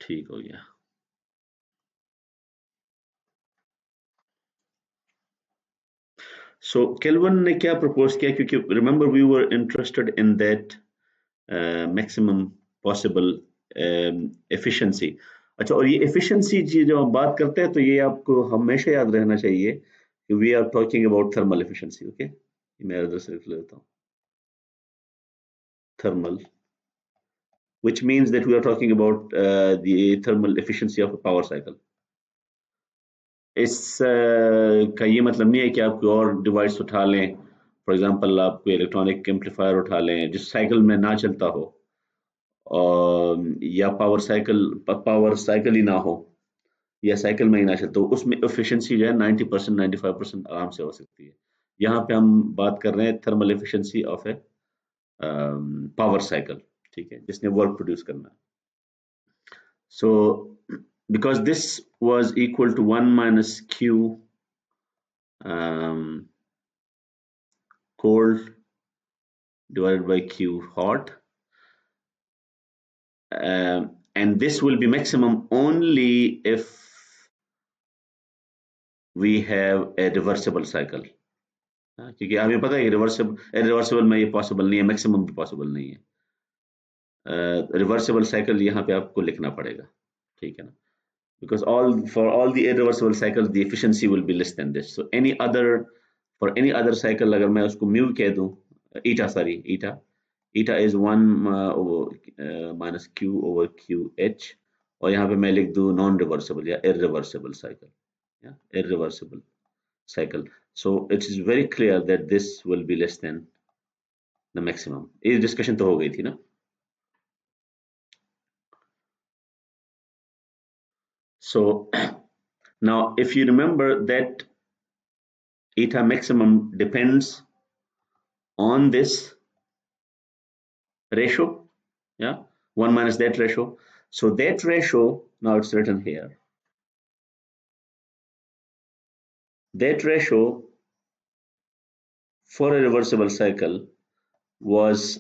ठीक हो गया। सो केल्विन ने क्या प्रपोज किया, क्योंकि remember we were interested in that maximum possible efficiency. अच्छा, और ये एफिशिएंसी जी जो हम बात करते हैं तो ये आपको हमेशा याद रहना चाहिए कि we are talking about thermal efficiency. Okay, मैं इधर से लिख लेता हूँ thermal, which means that we are talking about the thermal efficiency of a power cycle. इस का ये मतलब नहीं है कि आप कोई और डिवाइस उठा लें, फॉर एग्जांपल आप कोई इलेक्ट्रॉनिक एम्पलीफायर उठा लें जिस साइकिल में ना चलता हो, और या पावर साइकिल ही ना हो, या साइकिल में ही ना चलता हो, उसमें एफिशिएंसी जो है 90% 95% आराम से हो सकती है। यहाँ पे हम बात कर रहे हैं thermal efficiency of A power cycle, ठीक है, जिसने वर्क प्रोड्यूस करना है। So because this was equal to 1 minus Q cold divided by Q hot, and this will be maximum only if we have a reversible cycle. क्योंकि हमें पता है कि रिवर्सिबल में ये पॉसिबल नहीं है, मैक्सिमम भी पॉसिबल नहीं है। रिवर्सिबल साइकिल यहाँ पे आपको लिखना पड़ेगा, ठीक है ना, because for all the irreversible cycles the efficiency will be less than this. So for any other cycle अगर मैं उसको mu कह दूं, eta is 1 minus q over qh, और यहाँ पे मैं लिख दूं नॉन रिवर्सिबल या irreversible cycle. So it is very clear that this will be less than the maximum. ये डिस्कशन तो हो गई थी ना। So now if you remember that eta maximum depends on this ratio, yeah, 1 minus that ratio. So that ratio, now it's written here, that ratio for a reversible cycle was,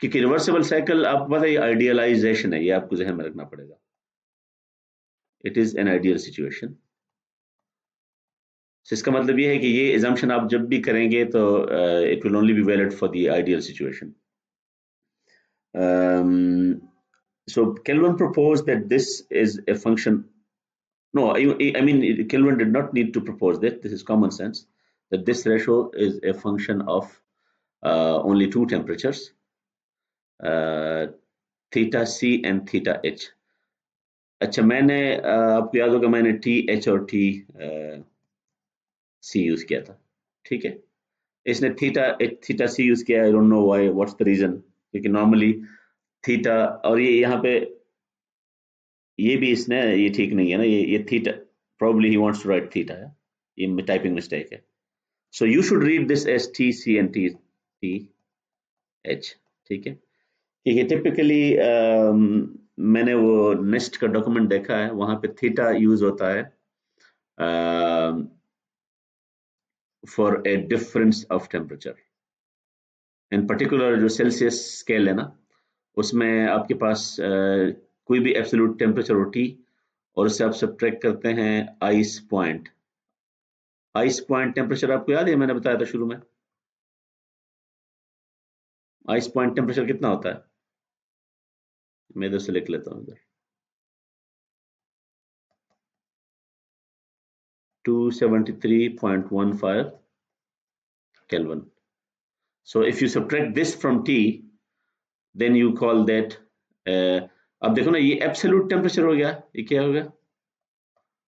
क्योंकि reversible cycle आपको पता है idealisation है, ये आपको ध्यान में रखना पड़ेगा, it is an ideal situation. इसका मतलब ये है कि ये assumption आप जब भी करेंगे तो it will only be valid for the ideal situation. So Kelvin proposed that this is a function. No, I mean Kelvin did not need to propose that. This is common sense, that this ratio is a function of only two temperatures, theta C and theta H. अच्छा, मैंने आपको याद होगा मैंने T H और T C use किया था, ठीक है। इसने थीटा सी यूज किया, I don't know why, what's the reason, क्योंकि नॉर्मली थीटा, और ये यहाँ पे ये भी इसने ये ठीक नहीं है ना, ये theta, probably he wants to write theta, ये टाइपिंग मिस्टेक है। So you should read this as T C and T H, ठीक है। क्योंकि टिपिकली मैंने वो नेस्ट का डॉक्यूमेंट देखा है, वहां पे थीटा यूज होता है for a difference of temperature. In particular जो सेल्सियस स्केल है ना, उसमें आपके पास कोई भी एब्सोल्यूट टेम्परेचर हो T, और उससे आप सब्ट्रैक्ट करते हैं ice point. Ice point temperature आपको याद है, मैंने बताया था शुरू में, आइस पॉइंट टेम्परेचर कितना होता है, मैं इधर से लिख लेता हूँ इधर, 273.15 Kelvin. So if you subtract this from T, then you call that अब देखो ना, ये एब्सोल्यूट टेम्परेचर हो गया, ये क्या हो गया,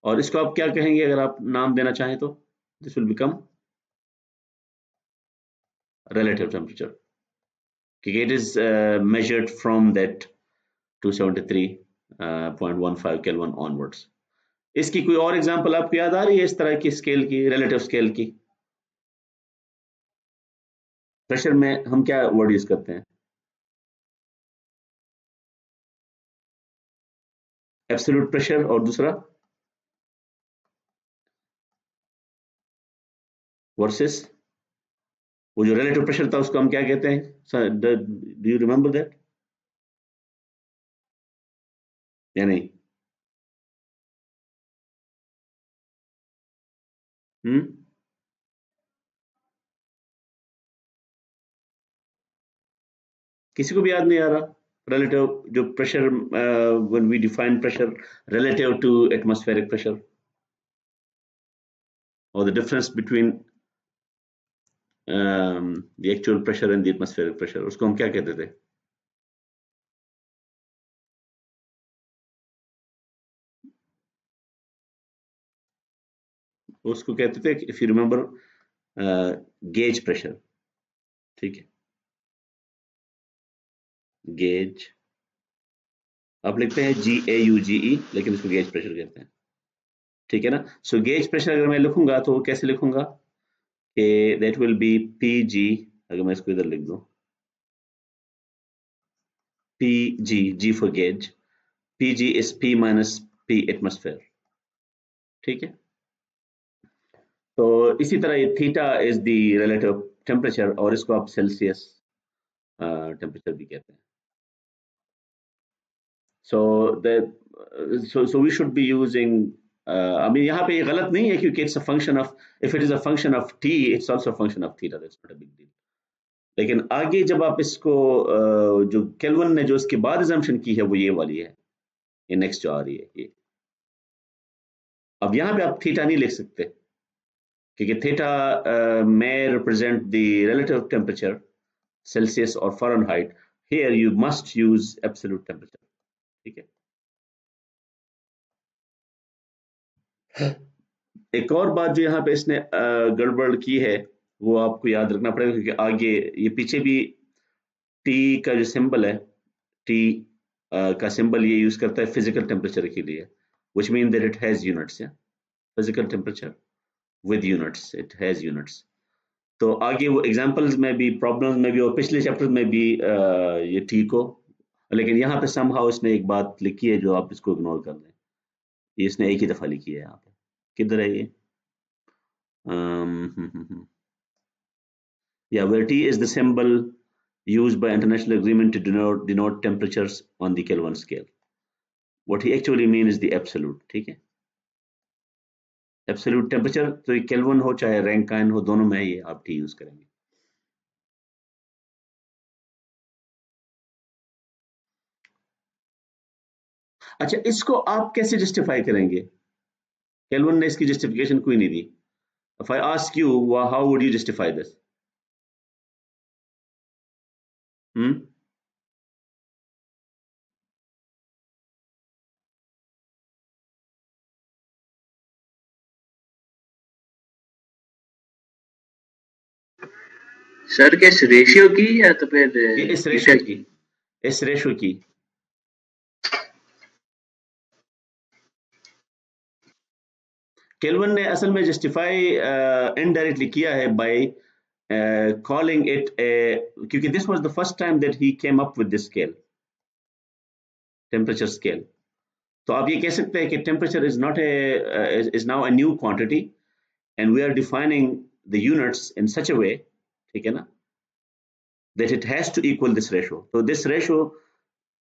और इसको आप क्या कहेंगे अगर आप नाम देना चाहें तो, this will become relative temperature, क्योंकि it is measured from that 273.15 Kelvin onwards. इसकी कोई और एग्जांपल आपको याद आ रही है इस तरह की स्केल की, रिलेटिव स्केल की? प्रेशर में हम क्या वर्ड यूज करते हैं? एब्सोल्यूट प्रेशर, और दूसरा वर्सेस वो जो रिलेटिव प्रेशर था उसको हम क्या कहते हैं? Do you remember that? या नहीं? हम्म किसी को भी याद नहीं आ रहा? रिलेटिव जो pressure, when we define pressure relative to atmospheric pressure, or the difference between the actual pressure and the atmospheric pressure, उसको हम क्या कहते थे? उसको कहते थे, if you remember, gauge pressure. ठीक है, गेज आप लिखते हैं GAUGE, लेकिन इसको गेज प्रेशर कहते हैं। ठीक है ना? सो गेज प्रेशर अगर मैं लिखूंगा तो कैसे लिखूंगा कि दैट विल बी PG, अगर मैं इसको इधर लिख दूं, G for gauge, PG is P minus P atmosphere. ठीक है, तो इसी तरह ये theta is the relative temperature, और इसको आप सेल्सियस टेम्परेचर भी कहते हैं। So so we should be using, अभी यहाँ पे ये गलत नहीं है क्योंकि it's a function of, if it is a function of T it's also function of theta, that's not a big deal. लेकिन आगे जब आप इसको जो केल्विन ने जो इसके बाद assumption की है वो ये वाली है, ये नेक्स्ट जो आ रही है ये। अब यहाँ पे आप थीटा नहीं लिख सकते क्योंकि theta may represent the relative temperature, Celsius or Fahrenheit. Here you must use absolute temperature. ठीक है। एक और बात जो यहाँ पे इसने गड़बड़ की है वो आपको याद रखना पड़ेगा, क्योंकि आगे ये पीछे भी T का जो सिंबल है, T का सिंबल ये यूज करता है फिजिकल टेम्परेचर के लिए, which mean that it has units, yeah? Physical temperature with units, it has units. तो आगे वो एग्जांपल्स में भी, प्रॉब्लम्स में भी और पिछले चैप्टर में भी ये ठीक हो, लेकिन यहाँ पे समहाउ इसने एक बात लिखी है जो आप इसको इग्नोर कर दें। ये इसने एक ही दफा लिखी है यहाँ पे, किधर है ये? Yeah, where T is the symbol used by international agreement to denote temperatures on the Kelvin scale. What he actually means is the absolute, ठीक है? Absolute temperature, तो ये केल्विन हो चाहे रैंकाइन हो, दोनों में ये आप T यूज करेंगे। अच्छा, इसको आप कैसे जस्टिफाई करेंगे? केल्विन ने इसकी जस्टिफिकेशन कोई नहीं दी। If I ask you, how would you justify this? Hmm? Sir किस रेशियो की या तो फिर इस रेशो की, इस रेशो की। केल्विन ने असल में जस्टिफाई इनडायरेक्टली किया है बाय calling it a, क्योंकि this was the first time that he came up with this scale, temperature scale. तो आप ये कह सकते हैं कि temperature is not a is now a new quantity and we are defining the units in such a way, ठीक है ना, that it has to equal this ratio. So this ratio,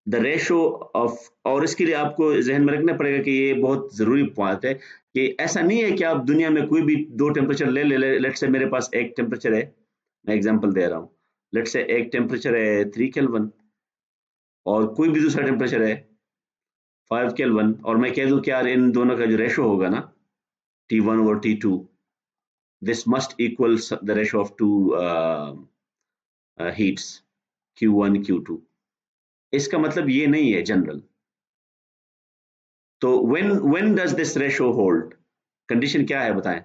the ratio of, और इसके लिए आपको जहन में रखना पड़ेगा कि ये बहुत जरूरी पॉइंट है कि ऐसा नहीं है कि आप दुनिया में कोई भी दो टेम्परेचर ले लेट से मेरे पास एक टेम्परेचर है, मैं एग्जांपल दे रहा हूँ, लेट से एक टेम्परेचर है 3 केल्विन और कोई भी दूसरा टेम्परेचर है 5 केल्विन, और मैं कह दूं कि यार इन दोनों का जो रेशो होगा ना T1 और T2, this must equal the ratio of two heats, Q1 Q2। इसका मतलब ये नहीं है जनरल। तो when does this ratio hold? Condition क्या है बताएं?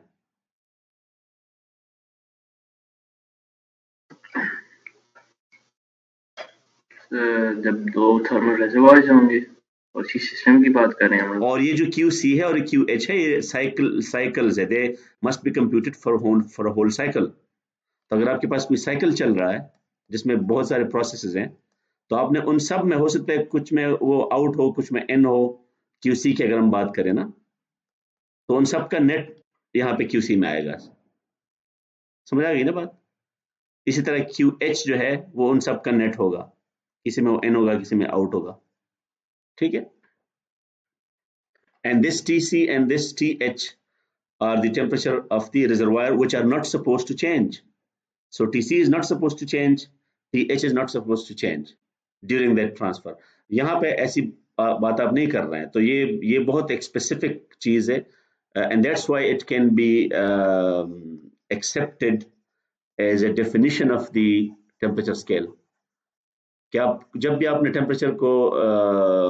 जब दो थर्मल रिजर्वॉयर्स होंगे, और इसी सिस्टम की बात कर रहे हैं हम लोग। और ये जो QC है और QH है ये साइकिल्स है, they must be computed for a whole cycle. तो अगर आपके पास कोई साइकिल चल रहा है जिसमें बहुत सारे प्रोसेसेस हैं, तो आपने उन सब में हो सकता है कुछ में वो आउट हो, कुछ में इन हो, QC की अगर हम बात करें ना, तो उन सब का नेट यहाँ पे QC में आएगा। समझ आ गई ना बात? इसी तरह QH जो है वो उन सब का नेट होगा, किसी में इन होगा किसी में आउट होगा। ठीक है, and this Tc and this Th are the temperature of the reservoir, which are not supposed to change. So Tc is not supposed to change, Th is not supposed to change during that transfer. यहाँ पे ऐसी बात आप नहीं कर रहे हैं, तो ये बहुत एक specific चीज है, and that's why it can be accepted as a definition of the temperature scale. कि आप जब भी आपने टेम्परेचर को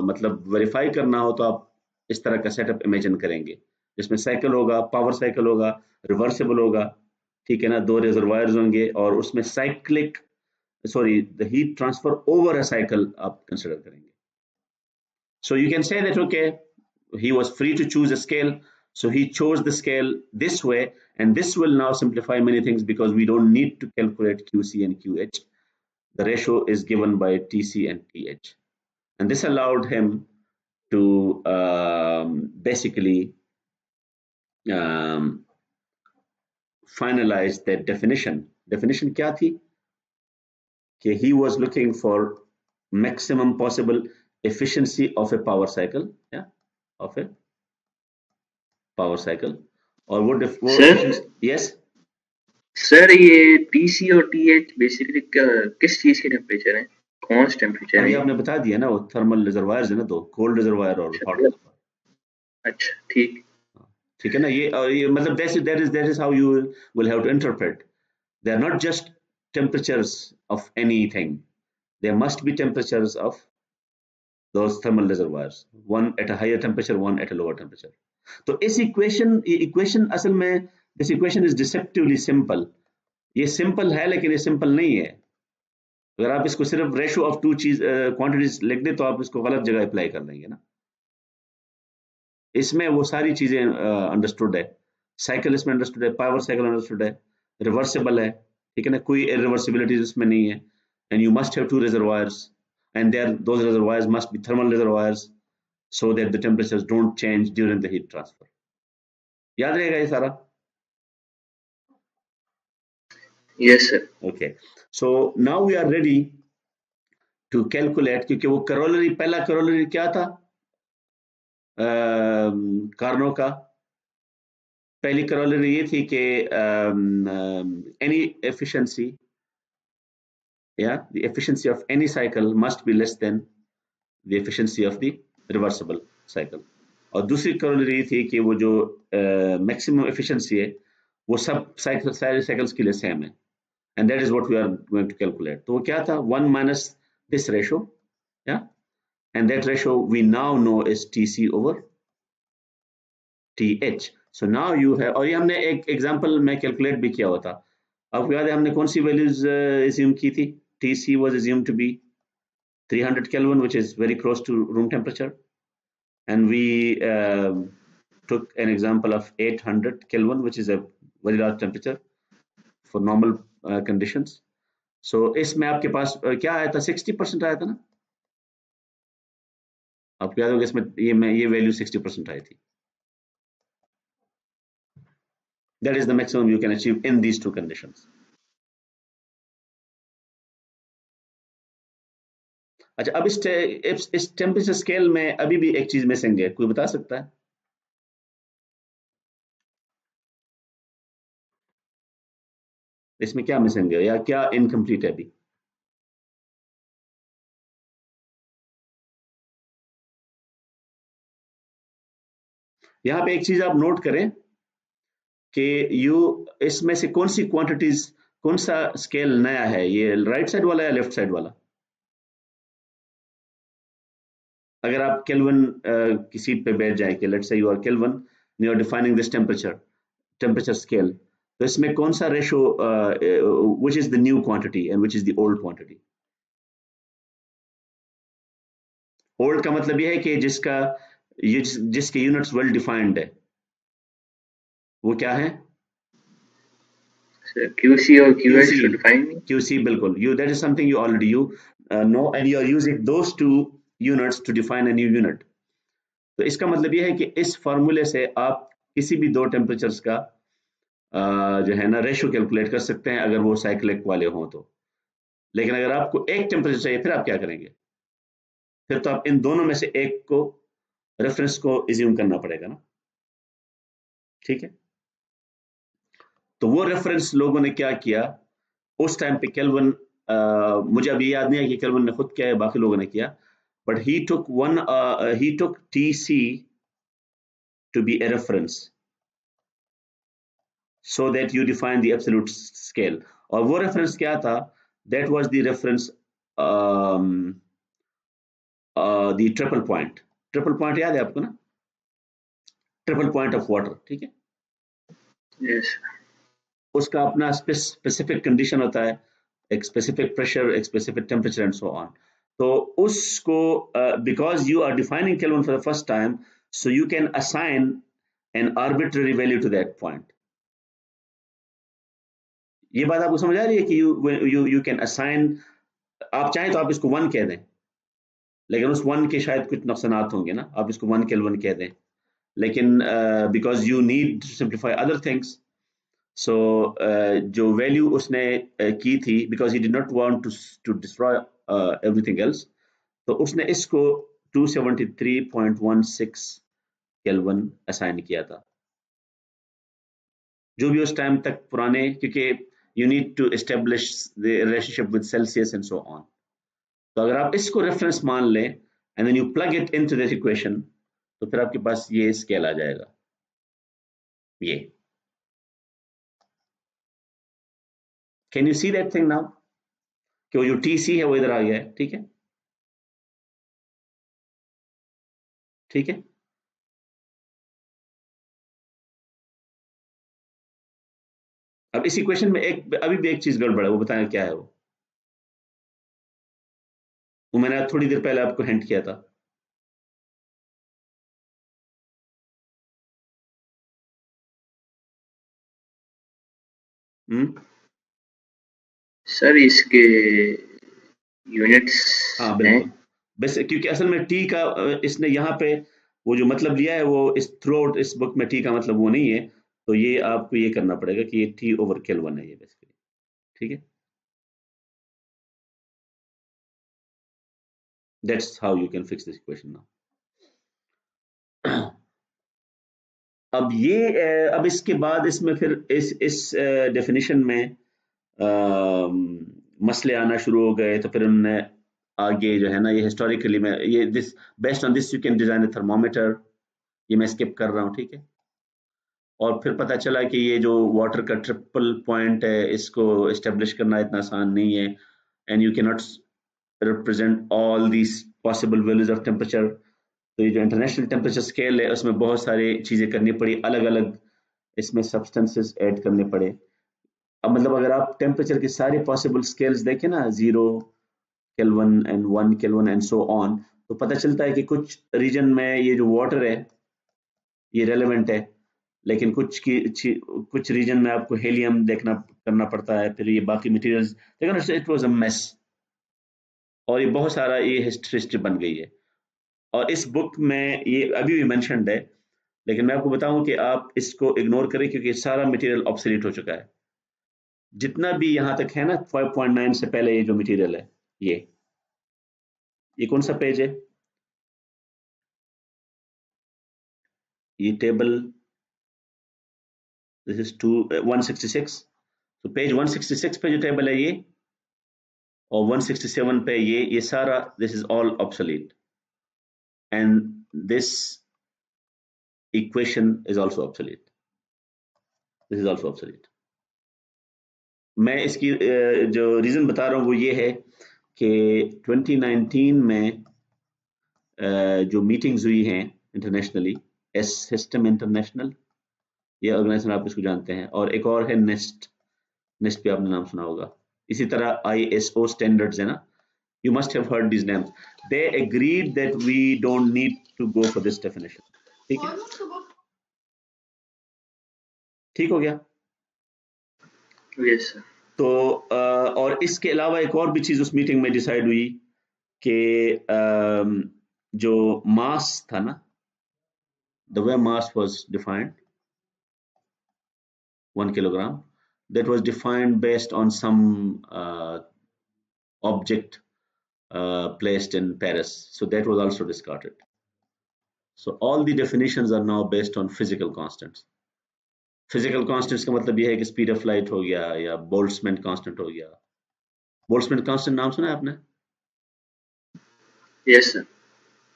मतलब वेरीफाई करना हो तो आप इस तरह का सेटअप इमेजिन करेंगे, जिसमें साइकिल होगा, पावर साइकिल होगा, रिवर्सिबल होगा, ठीक है ना, 2 रिजर्वायर्स होंगे और उसमें cyclic the heat transfer over a cycle आप कंसिडर करेंगे. So you can say that, okay, he was free to choose a scale, so he chose the scale this way, and this will now simplify many things because we don't need to calculate QC and QH. The ratio is given by Tc and Th, and this allowed him to basically finalize that definition. Definition क्या थी? कि he was looking for maximum possible efficiency of a power cycle, yeah, of a power cycle. और वो yes. Sir ये TC और TH basically किस चीज के टेम्परेचर है? कौन सा टेम्परेचर है? अभी आपने बता दिया ना, वो थर्मल रिजर्वायर्स है ना, दो कोल्ड रिजर्वायर और हॉट रिजर्वायर. अच्छा ठीक है ना, ये मतलब that is how you will have to interpret. They are not just temperatures of anything. There must be temperatures of those thermal reservoirs, one at a higher temperature, one at a lower temperature. तो इस equation असल में this equation is deceptively simple. ये simple है लेकिन ये simple नहीं है. अगर आप इसको सिर्फ रेशियो ऑफ टू चीज क्वांटिटीज लिख दे तो आप इसको गलत जगह अप्लाई कर देंगे ना. इसमें वो सारी चीजें अंडरस्टूड है, साइकिल इसमें अंडरस्टूड है, पावर साइकिल अंडरस्टूड है, रिवर्सिबल है, ठीक है ना, कोई इरिवर्सिबिलिटी इसमें नहीं है, and you must have 2 reservoirs and there those reservoirs must be thermal reservoirs so that the temperatures don't change during the heat transfer. याद रहेगा ये सारा? Yes sir. Okay, so now we are ready to calculate, क्योंकि वो corollary, पहला corollary क्या था कारणों का? पहली करोलरी ये थी कि any efficiency, yeah, the efficiency of any cycle must be less than the efficiency of the reversible cycle. और दूसरी करोलरी ये थी कि वो जो maximum efficiency है वो सब सारे cycles के लिए same है, and that is what we are going to calculate. तो वो क्या था? 1 minus this ratio, yeah, and that ratio we now know is Tc over Th. So now you have, और ये हमने एक एग्जांपल में कैलकुलेट भी किया हुआ था, आपको याद है हमने कौन सी वैल्यूज एज्यूम की थी? Tc was assumed to be 300 Kelvin, which is very close to room temperature, and we took an example of 800 Kelvin, which is a very large temperature for normal conditions. So इसमें आपके पास क्या आया था? 60% आया था ना, आपको याद होगा इसमें ये वैल्यू 60% आई थी. That is the maximum you can achieve in these two conditions. अच्छा, अब इस टेम्परेचर स्केल में अभी भी एक चीज मिसिंग है, कोई बता सकता है? इसमें क्या मिसिंग है या क्या इनकम्प्लीट है अभी? यहाँ पे एक चीज आप नोट करें कि इसमें से कौन सी क्वांटिटीज, कौन सा स्केल नया है, ये राइट साइड वाला या लेफ्ट साइड वाला? अगर आप केल्विन की सीट पे बैठ जाए कि let's say you are Kelvin, you are defining this temperature scale, तो इसमें कौन सा ratio, which is the new quantity and which is the old quantity? Old का मतलब यह है कि जिसके यूनिट्स वेल डिफाइंड है, वो क्या है? QC or QH to define me? QC, बिल्कुल. That is something you already know, and you are using those two units to define a new unit. तो इसका मतलब यह है कि इस फॉर्मूले से आप किसी भी दो टेम्परेचर्स का जो है ना रेशियो कैलकुलेट कर सकते हैं अगर वो साइक्लिक वाले हों तो. लेकिन अगर आपको एक टेम्परेचर चाहिए फिर आप क्या करेंगे? फिर तो आप इन दोनों में से एक को रेफरेंस को इज्यूम करना पड़ेगा ना, ठीक है। तो वो रेफरेंस लोगों ने क्या किया उस टाइम पे, केल्विन, मुझे अभी याद नहीं है कि केल्विन ने खुद किया है, बाकी लोगों ने किया, but he took TC to be a reference so that you define the absolute scale. और वो रेफरेंस क्या था? That was the reference, um, the triple point. Triple point याद है आपको ना? ट्रिपल पॉइंट ऑफ वाटर, ठीक है। yes, उसका अपना स्पेसिफिक कंडीशन होता है, एक स्पेसिफिक प्रेशर, एक specific temperature and so on. तो उसको, because you are defining Kelvin for the first time, so you can assign an arbitrary value to that point. ये बात आपको समझ आ रही है कि यू कैन असाइन, आप चाहें तो आप इसको 1 कह दें, लेकिन उस 1 के शायद कुछ नुकसानात होंगे ना, आप इसको 1 केल्विन कह दें, लेकिन because you need to simplify other things, so जो वैल्यू उसने की थी, because he did not want to destroy everything else, तो उसने इसको 273.16 केल्विन असाइन किया था। जो भी उस टाइम तक पुराने, क्योंकि you need to establish the relationship with Celsius and so on. तो अगर आप इसको रेफरेंस मान लें and then you plug it into this equation, तो फिर आपके पास ये स्केल आ जाएगा, ये। Can you see that thing now, कि वो जो TC है वो इधर आ गया है, ठीक है, ठीक है। अब इस इक्वेशन में एक अभी भी एक चीज गड़बड़ है, वो बताएं क्या है वो मैंने थोड़ी देर पहले आपको हिंट किया था। हम्म, सर इसके यूनिट्स हाँ हैं। बिल्कुल, बस क्योंकि असल में टी का इसने यहाँ पे वो जो मतलब लिया है, वो इस थ्रू आउट इस बुक में टी का मतलब वो नहीं है, तो ये आपको ये करना पड़ेगा कि ये T/Kelvin है ये बेसिकली, ठीक है। That's how you can fix this equation now. अब ये अब इसके बाद इसमें फिर इस डेफिनेशन में मसले आना शुरू हो गए, तो फिर उन्होंने आगे जो है ना, ये हिस्टोरिकली में ये this based on this you can design a thermometer, ये मैं स्किप कर रहा हूँ, ठीक है। और फिर पता चला कि ये जो वाटर का ट्रिपल पॉइंट है, इसको एस्टेब्लिश करना इतना आसान नहीं है, and you can not represent all these possible values of temperature. तो ये जो इंटरनेशनल टेम्परेचर स्केल है, उसमें बहुत सारी चीज़ें करनी पड़ी, अलग अलग इसमें सब्सटेंसेस ऐड करने पड़े। अब मतलब अगर आप टेम्परेचर के सारे पॉसिबल स्केल्स देखें ना, 0 kelvin and 1 kelvin and so on, तो पता चलता है कि कुछ रीजन में ये जो वाटर है ये रेलेवेंट है, लेकिन कुछ रीजन में आपको हेलियम देखना करना पड़ता है, फिर ये बाकी मटेरियल्स, लेकिन इट वाज अ मेस, और ये बहुत सारा ये हिस्ट्री बन गई है। और इस बुक में ये अभी भी मेंशन्ड है, लेकिन मैं आपको बताऊं कि आप इसको इग्नोर करें, क्योंकि सारा मटेरियल ऑब्सोलीट हो चुका है। जितना भी यहाँ तक है ना 5.9 से पहले ये जो मटेरियल है, ये कौन सा पेज है? ये टेबल, दिस इज 166, तो पेज 166 पे जो टेबल है ये, और 167 पे ये सारा, this is all obsolete, and this equation is also obsolete, this is also obsolete. मैं इसकी जो रीजन बता रहा हूँ वो ये है कि 2019 में जो मीटिंग्स हुई हैं इंटरनेशनली, एस सिस्टम इंटरनेशनल, ये ऑर्गेनाइजेशन आप इसको जानते हैं, और एक और है नेस्ट, नेस्ट पे आपने नाम सुना होगा। इसी तरह ISO स्टैंडर्ड्स है ना, you must have heard these names. They agreed that we don't need to go for this definition. ठीक है, ठीक हो गया। Yes sir. तो और इसके अलावा एक और भी चीज उस मीटिंग में डिसाइड हुई कि जो मास था ना, the way mass was defined, 1 kilogram, that was defined based on some object placed in Paris, so that was also discarded. So all the definitions are now based on physical constants. Physical constants का मतलब ये है कि speed of light हो गया या Boltzmann constant हो गया। बोल्ट्जमैन कांस्टेंट नाम सुना है आपने? Yes sir.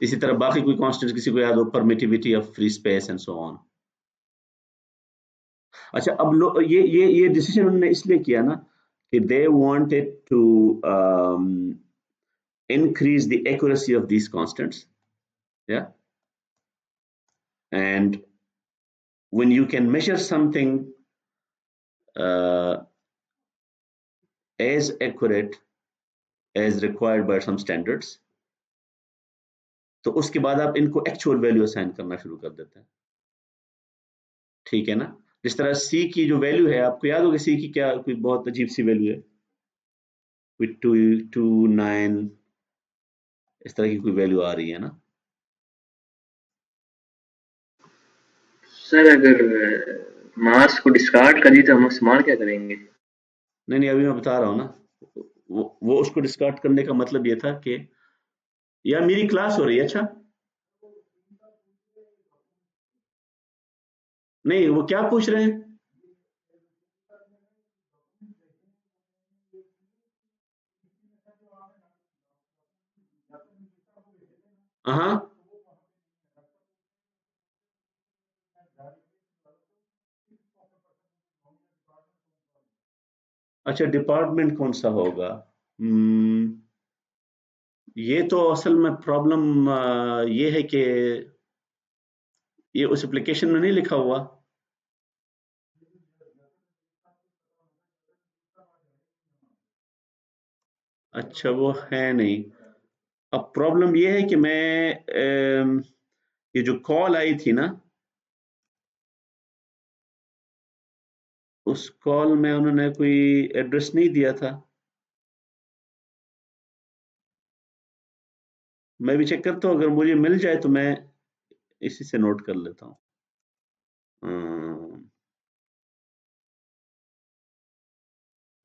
इसी तरह बाकी कोई कांस्टेंट किसी को याद हो, permittivity of free space and so on. अच्छा, अब ये डिसीजन उन्होंने इसलिए किया ना कि they wanted to increase the accuracy of these constants, yeah, and when you can measure something as accurate as required by some standards, तो उसके बाद आप इनको एक्चुअल वैल्यू असाइन करना शुरू कर देते हैं, ठीक है ना। जिस तरह c की जो वैल्यू है, आपको याद होगा c की क्या कोई बहुत अजीब सी वैल्यू है, कोई 229 इस तरह की कोई वैल्यू आ रही है ना। सर अगर मास को डिस्कार्ड कर दी तो हम इस्तेमाल क्या करेंगे? नहीं अभी मैं बता रहा हूँ ना, वो उसको डिस्कार्ड करने का मतलब ये था कि यार मेरी क्लास हो रही है। अच्छा नहीं, वो क्या पूछ रहे हैं? हाँ अच्छा, डिपार्टमेंट कौन सा होगा? ये तो असल में प्रॉब्लम ये है कि ये उस एप्लीकेशन में नहीं लिखा हुआ। अच्छा वो है नहीं। अब प्रॉब्लम ये है कि मैं ये जो कॉल आई थी ना, उस कॉल में उन्होंने कोई एड्रेस नहीं दिया था। मैं भी चेक करता हूँ, अगर मुझे मिल जाए तो मैं इसी से नोट कर लेता हूँ।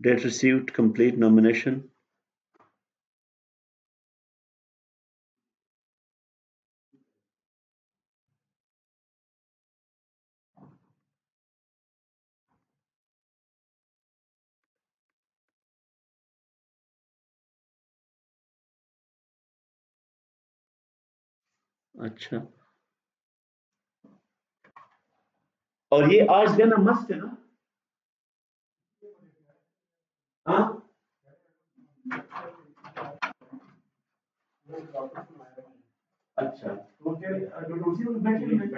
Date received complete nomination. अच्छा, और ये आज देना मस्त है ना? हाँ अच्छा, तो फिर जो उसी में बैठे हैं।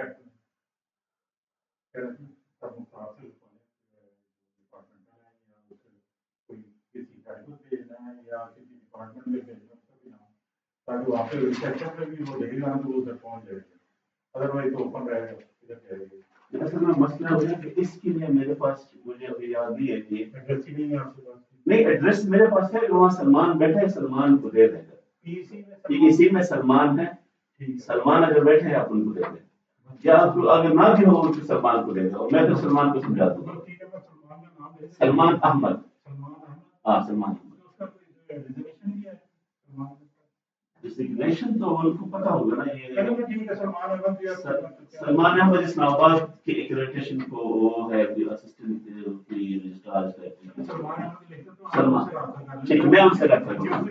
ताकि वहाँ पे रिसेप्शन में भी वो देखेगा ना तो वो तक पहुँच जाएगा, अदरवाइज तो ओपन रहेगा इधर कहेगा। असल में मसला हो गया कि इसके लिए मेरे पास, मुझे अभी याद नहीं है कि एड्रेस ही नहीं है आपके पास। नहीं, एड्रेस मेरे पास है, वहाँ सलमान बैठा है, सलमान को दे देगा। पीसी में सलमान है, सलमान अगर बैठे हैं आप उनको दे दें, या आप अगर ना भी हो तो सलमान को दे दो, मैं तो सलमान को समझा दूंगा। सलमान अहमद। हाँ सलमान अहमद। डिजिग्नेशन तो उनको पता होगा ना, ये सलमान अहमद इस्लामाबाद के एक्रेडिटेशन को वो है असिस्टेंट की रजिस्ट्रार है। सलमान ठीक, मैं उनसे रख रहा हूँ।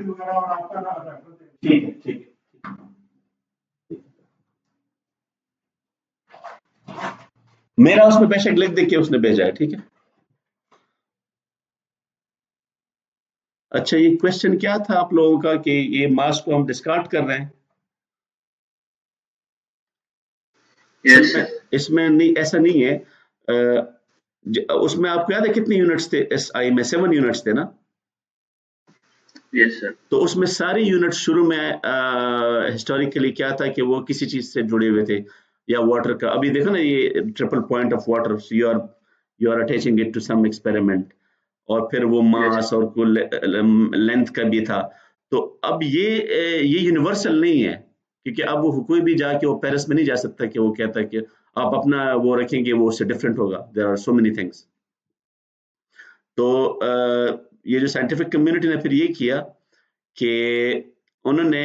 ठीक है ठीक है। मेरा उसमें बेशक लिख दे के उसने भेजा है, ठीक है। अच्छा, ये क्वेश्चन क्या था आप लोगों का कि ये मास को हम डिस्कार्ड कर रहे हैं? यस इसमें नहीं, ऐसा नहीं है। उसमें आपको याद है कितने यूनिट्स थे? एसआई में 7 यूनिट्स थे ना? Yes sir. तो उसमें सारी यूनिट शुरू में हिस्टोरिकली क्या था कि वो किसी चीज से जुड़े हुए थे, या वाटर का। अभी देखो ना, ये triple point of water, you are attaching it to some experiment, और फिर वो मास और कुल लेंथ का भी था। तो अब ये यूनिवर्सल नहीं है, क्योंकि अब वो कोई भी जाके वो पेरिस में नहीं जा सकता कि वो कहता है कि आप अपना वो रखेंगे वो उससे डिफरेंट होगा। There are so many things. तो ये जो साइंटिफिक कम्युनिटी ने फिर ये किया कि उन्होंने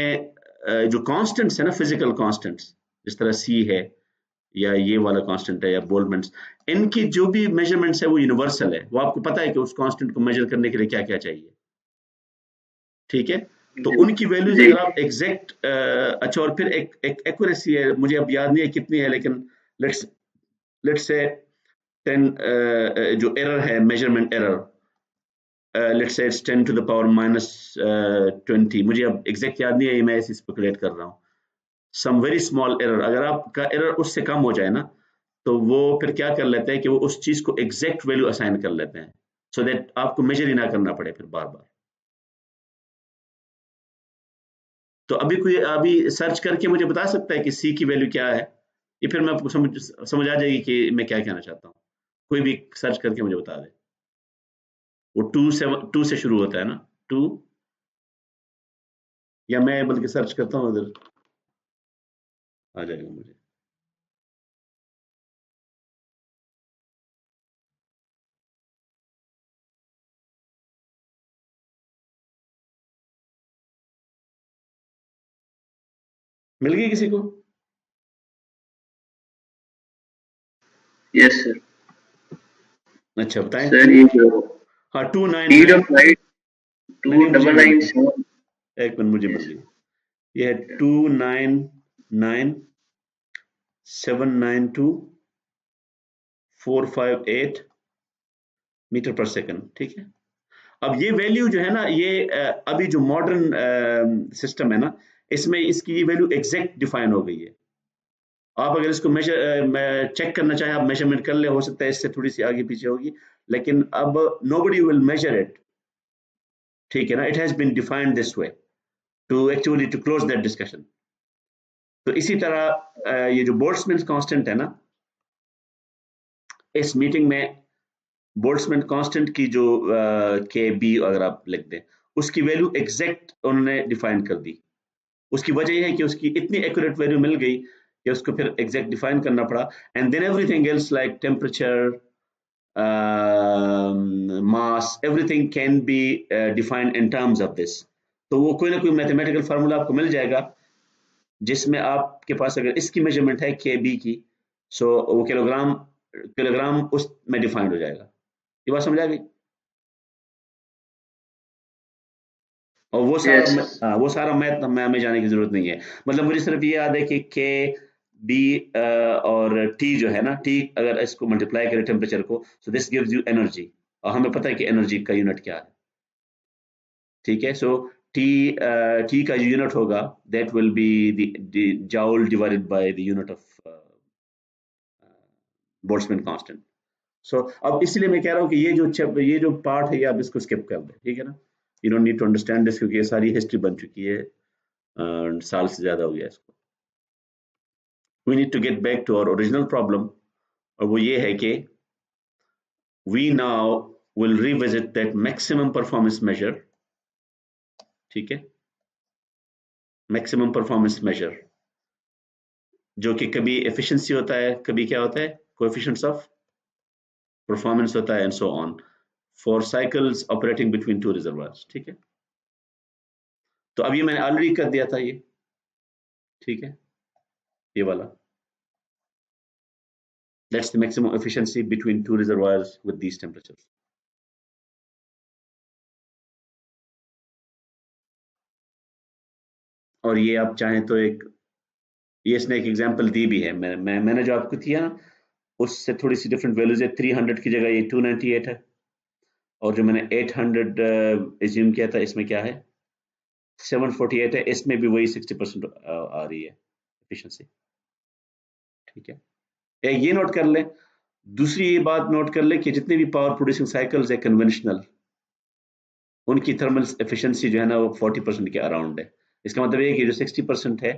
जो कांस्टेंट्स है ना, फिजिकल कांस्टेंट्स, जिस तरह सी है या ये वाला कांस्टेंट है या बोल्टमेंट्स, इनकी जो भी मेजरमेंट्स है वो यूनिवर्सल है, वो आपको पता है कि उस कांस्टेंट को मेजर करने के लिए क्या क्या चाहिए, ठीक है। तो जी उनकी वैल्यूज जी अगर आप एग्जैक्ट, अच्छा, और फिर एक एक्यूरेसी है, मुझे अब याद नहीं है कितनी है, लेकिन लेट्स लेट्स से 10, जो एरर है, measurement error, let's say it's 10 to the power -20, मुझे अब एग्जैक्ट याद नहीं है, मैं ऐसे स्पेकुलेट कर रहा हूँ, सम वेरी स्मॉल एरर, अगर आपका एरर उससे कम हो जाए ना, तो वो फिर क्या कर लेते हैं कि वो उस चीज को एग्जैक्ट वैल्यू असाइन कर लेते हैं, सो दैट आपको मेजर ही ना करना पड़े फिर बार बार। तो अभी कोई अभी सर्च करके मुझे बता सकता है कि सी की वैल्यू क्या है, ये फिर मैं आपको समझ आ जाएगी कि मैं क्या कहना चाहता हूँ, कोई भी सर्च करके मुझे बता दे। वो 2 से शुरू होता है ना, 2, या मैं बल्कि सर्च करता हूँ उधर, आ जाएगा मुझे। मिल गई किसी को? Yes sir. अच्छा बताएं, सर टू, ये जो हाँ, two nine speed nine of light नहीं टू नहीं, मुझे डबल मिल नाइन गई, सेवन एक मिनट, मुझे मिल गई, ये है 299,792,458 मीटर पर सेकंड, ठीक है। अब ये वैल्यू जो है ना, ये अभी जो मॉडर्न सिस्टम है ना, इसमें इसकी ये वैल्यू एग्जैक्ट डिफाइन हो गई है। आप अगर इसको चेक करना चाहें, आप मेजरमेंट कर ले, हो सकता है इससे थोड़ी सी आगे पीछे होगी, लेकिन अब नोबडी विल मेजर इट, ठीक है ना, it has been defined this way to actually to close that discussion. तो इसी तरह ये जो बोल्ट्जमैन कांस्टेंट है ना, इस मीटिंग में बोल्ट्जमैन कांस्टेंट की जो के बी अगर आप लिख दें, उसकी वैल्यू एग्जैक्ट उन्होंने डिफाइन कर दी। उसकी वजह यह है कि उसकी इतनी एक्यूरेट वैल्यू मिल गई कि उसको फिर एग्जैक्ट डिफाइन करना पड़ा, and then everything else like temperature, mass, everything can be defined in terms of this. तो वो कोई ना कोई मैथमेटिकल फार्मूला आपको मिल जाएगा, जिसमें आपके पास अगर इसकी मेजरमेंट है के बी की, सो वो किलोग्राम किलोग्राम उस में डिफाइंड हो जाएगा। ये बात समझ आ गई? और यस। वो सारा मैथ हमें जाने की जरूरत नहीं है, मतलब मुझे सिर्फ ये याद है कि के बी और टी जो है ना, टी अगर इसको मल्टीप्लाई करें टेम्परेचर को, so this gives you energy, और हमें पता है कि एनर्जी का यूनिट क्या है, ठीक है। सो टी टी का यूनिट होगा, that will be the joule divided by the unit of Boltzmann constant. So अब इसलिए मैं कह रहा हूँ कि ये जो पार्ट है, ये आप इसको स्किप कर दें, ठीक है ना, you don't need to understand this, क्योंकि ये सारी हिस्ट्री बन चुकी है, साल से ज्यादा हो गया इसको। We need to get back to our original problem, और वो ये है कि we now will revisit that maximum performance measure, ठीक है, मैक्सिमम परफॉर्मेंस मेजर, जो कि कभी एफिशिएंसी होता है, कभी क्या होता है, कोएफिशिएंट्स ऑफ परफॉर्मेंस होता है, and so on, for cycles operating between two reservoirs, ठीक है। तो अभी मैंने ऑलरेडी कर दिया था ये, ठीक है, ये वाला, that's the maximum efficiency between two reservoirs with these temperatures. और ये आप चाहें तो ये इसने एक एग्जांपल दी भी है, मैंने जो आपको दिया ना, उससे थोड़ी सी डिफरेंट वैल्यूज है, 300 की जगह ये 298 है, और जो मैंने 800 एज्यूम किया था, इसमें क्या है, 748 है, इसमें भी वही 60% आ रही है एफिशिएंसी, ठीक है। एक ये नोट कर ले, दूसरी ये बात नोट कर ले कि जितने भी पावर प्रोड्यूसिंग साइकिल्स है कन्वेंशनल, उनकी थर्मल एफिशिएंसी जो है ना, वो 40% के अराउंड है। इसका मतलब ये कि जो 60% है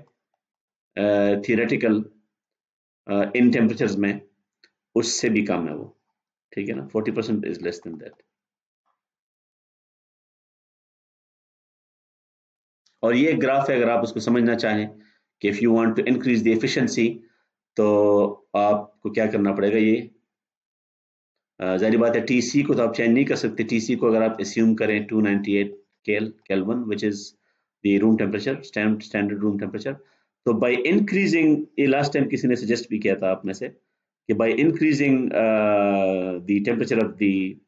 थियोरेटिकल इन टेम्परेचर्स में, उससे भी कम है वो, ठीक है ना, 40% इज लेस देन दैट। और ये ग्राफ है, अगर आप उसको समझना चाहें कि if you want to increase the efficiency, तो आपको क्या करना पड़ेगा, ये जाहिर बात है, टीसी को तो आप चेंज नहीं कर सकते, टीसी को अगर आप अस्यूम करें 298 kelvin, which is the room temperature, standard room temperature, तो बाय इंक्रीजिंग, ये लास्ट टाइम किसी ने सजेस्ट भी किया था आप में से, कि by increasing the temperature of the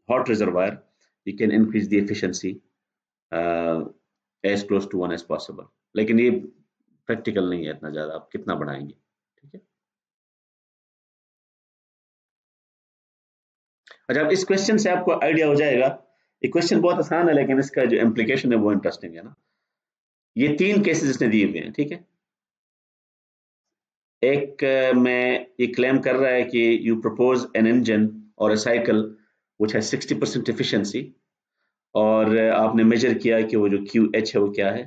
hot reservoir you can increase the efficiency uh, as close to 1 as possible, लेकिन ये प्रैक्टिकल नहीं है इतना ज़्यादा, आप कितना बढ़ाएंगे, ठीक है। अच्छा, अब इस क्वेश्चन से आपको आइडिया हो जाएगा, ये क्वेश्चन बहुत आसान है लेकिन इसका जो इम्प्लीकेशन है वो इंटरेस्टिंग है ना। ये 3 केसेस इसने दिए हुए हैं, ठीक है। एक में ये क्लेम कर रहा है कि यू प्रपोज एन इंजन और अ साइकिल व्हिच हैज 60% एफिशिएंसी, और आपने मेजर किया कि वो जो क्यू एच है वो क्या है,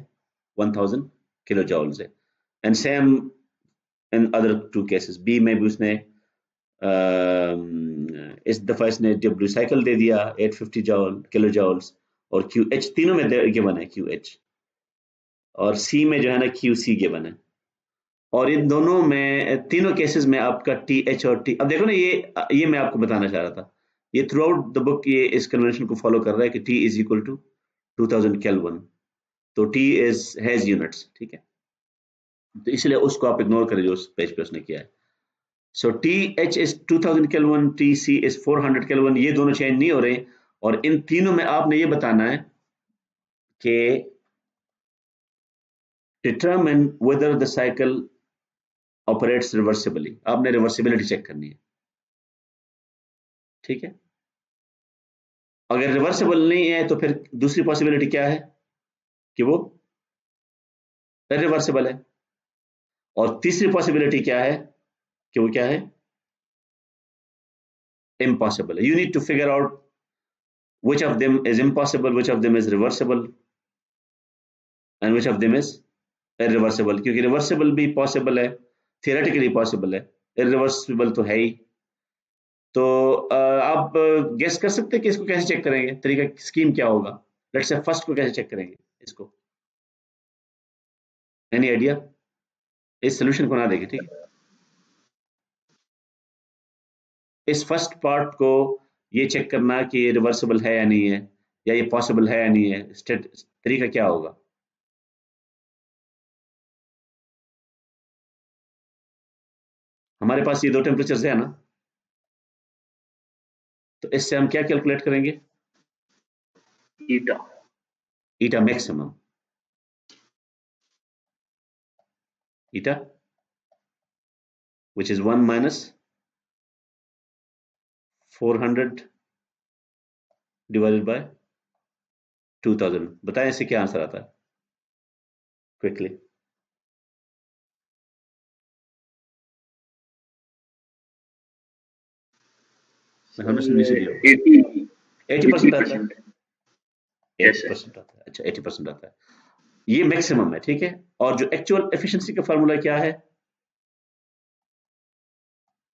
1000 किलो जॉल्स है। And same in other 2 cases, B में भी उसने इस दफा इसने डब्ल्यू साइकिल दे दिया 850 जॉल किलो जॉल्स, और क्यू एच तीनों में गिवन है क्यू एच, और सी में जो है ना क्यू सी गिवन है। और इन दोनों में, तीनों केसेस में आपका टी एच और टी, अब देखो ना, ये मैं आपको बताना चाह रहा था, ये थ्रू आउट द बुक ये इस कन्वेंशन को फॉलो कर रहा है कि T is equal to 2000 Kelvin, तो टी इज हैज यूनिट्स, ठीक है। तो इसलिए उसको आप इग्नोर करें जो उस पेज पे उसने किया है। So T H is 2000 kelvin, T C is 400 kelvin, ये दोनों चेंज नहीं हो रहे, और इन तीनों में आपने ये बताना है कि determine whether the cycle operates reversibly, आपने रिवर्सिबिलिटी चेक करनी है, ठीक है। अगर रिवर्सिबल नहीं है तो फिर दूसरी पॉसिबिलिटी क्या है कि वो इरिवर्सिबल है, और तीसरी पॉसिबिलिटी क्या है कि वो क्या है, इम्पॉसिबल है। You need to figure out which of them is impossible, which of them is reversible, and which of them is irreversible, क्योंकि रिवर्सिबल भी पॉसिबल है, थियोरेटिकली पॉसिबल है, इरिवर्सिबल तो है ही। तो आप गेस कर सकते हैं कि इसको कैसे चेक करेंगे, तरीका स्कीम क्या होगा, लेट्स से फर्स्ट को कैसे चेक करेंगे इसको, एनी आइडिया, इस सोल्यूशन को ना देखें, ठीक है। इस फर्स्ट पार्ट को ये चेक करना कि ये रिवर्सिबल है या नहीं है, या ये पॉसिबल है या नहीं है, तरीका क्या होगा। हमारे पास ये 2 टेम्परेचर्स है ना, तो इससे हम क्या कैलकुलेट करेंगे, ईटा ईटा maximum, eta which is 1 minus 400 divided by 2000। बताएं इससे क्या आंसर आता है क्विकली। मैं 100 नीचे दिया, 80% आता है, 80%। Yes sir. 80% आता है, अच्छा 80% आता है, ये मैक्सिमम है, ठीक है। और जो एक्चुअल एफिशिएंसी का फार्मूला क्या है,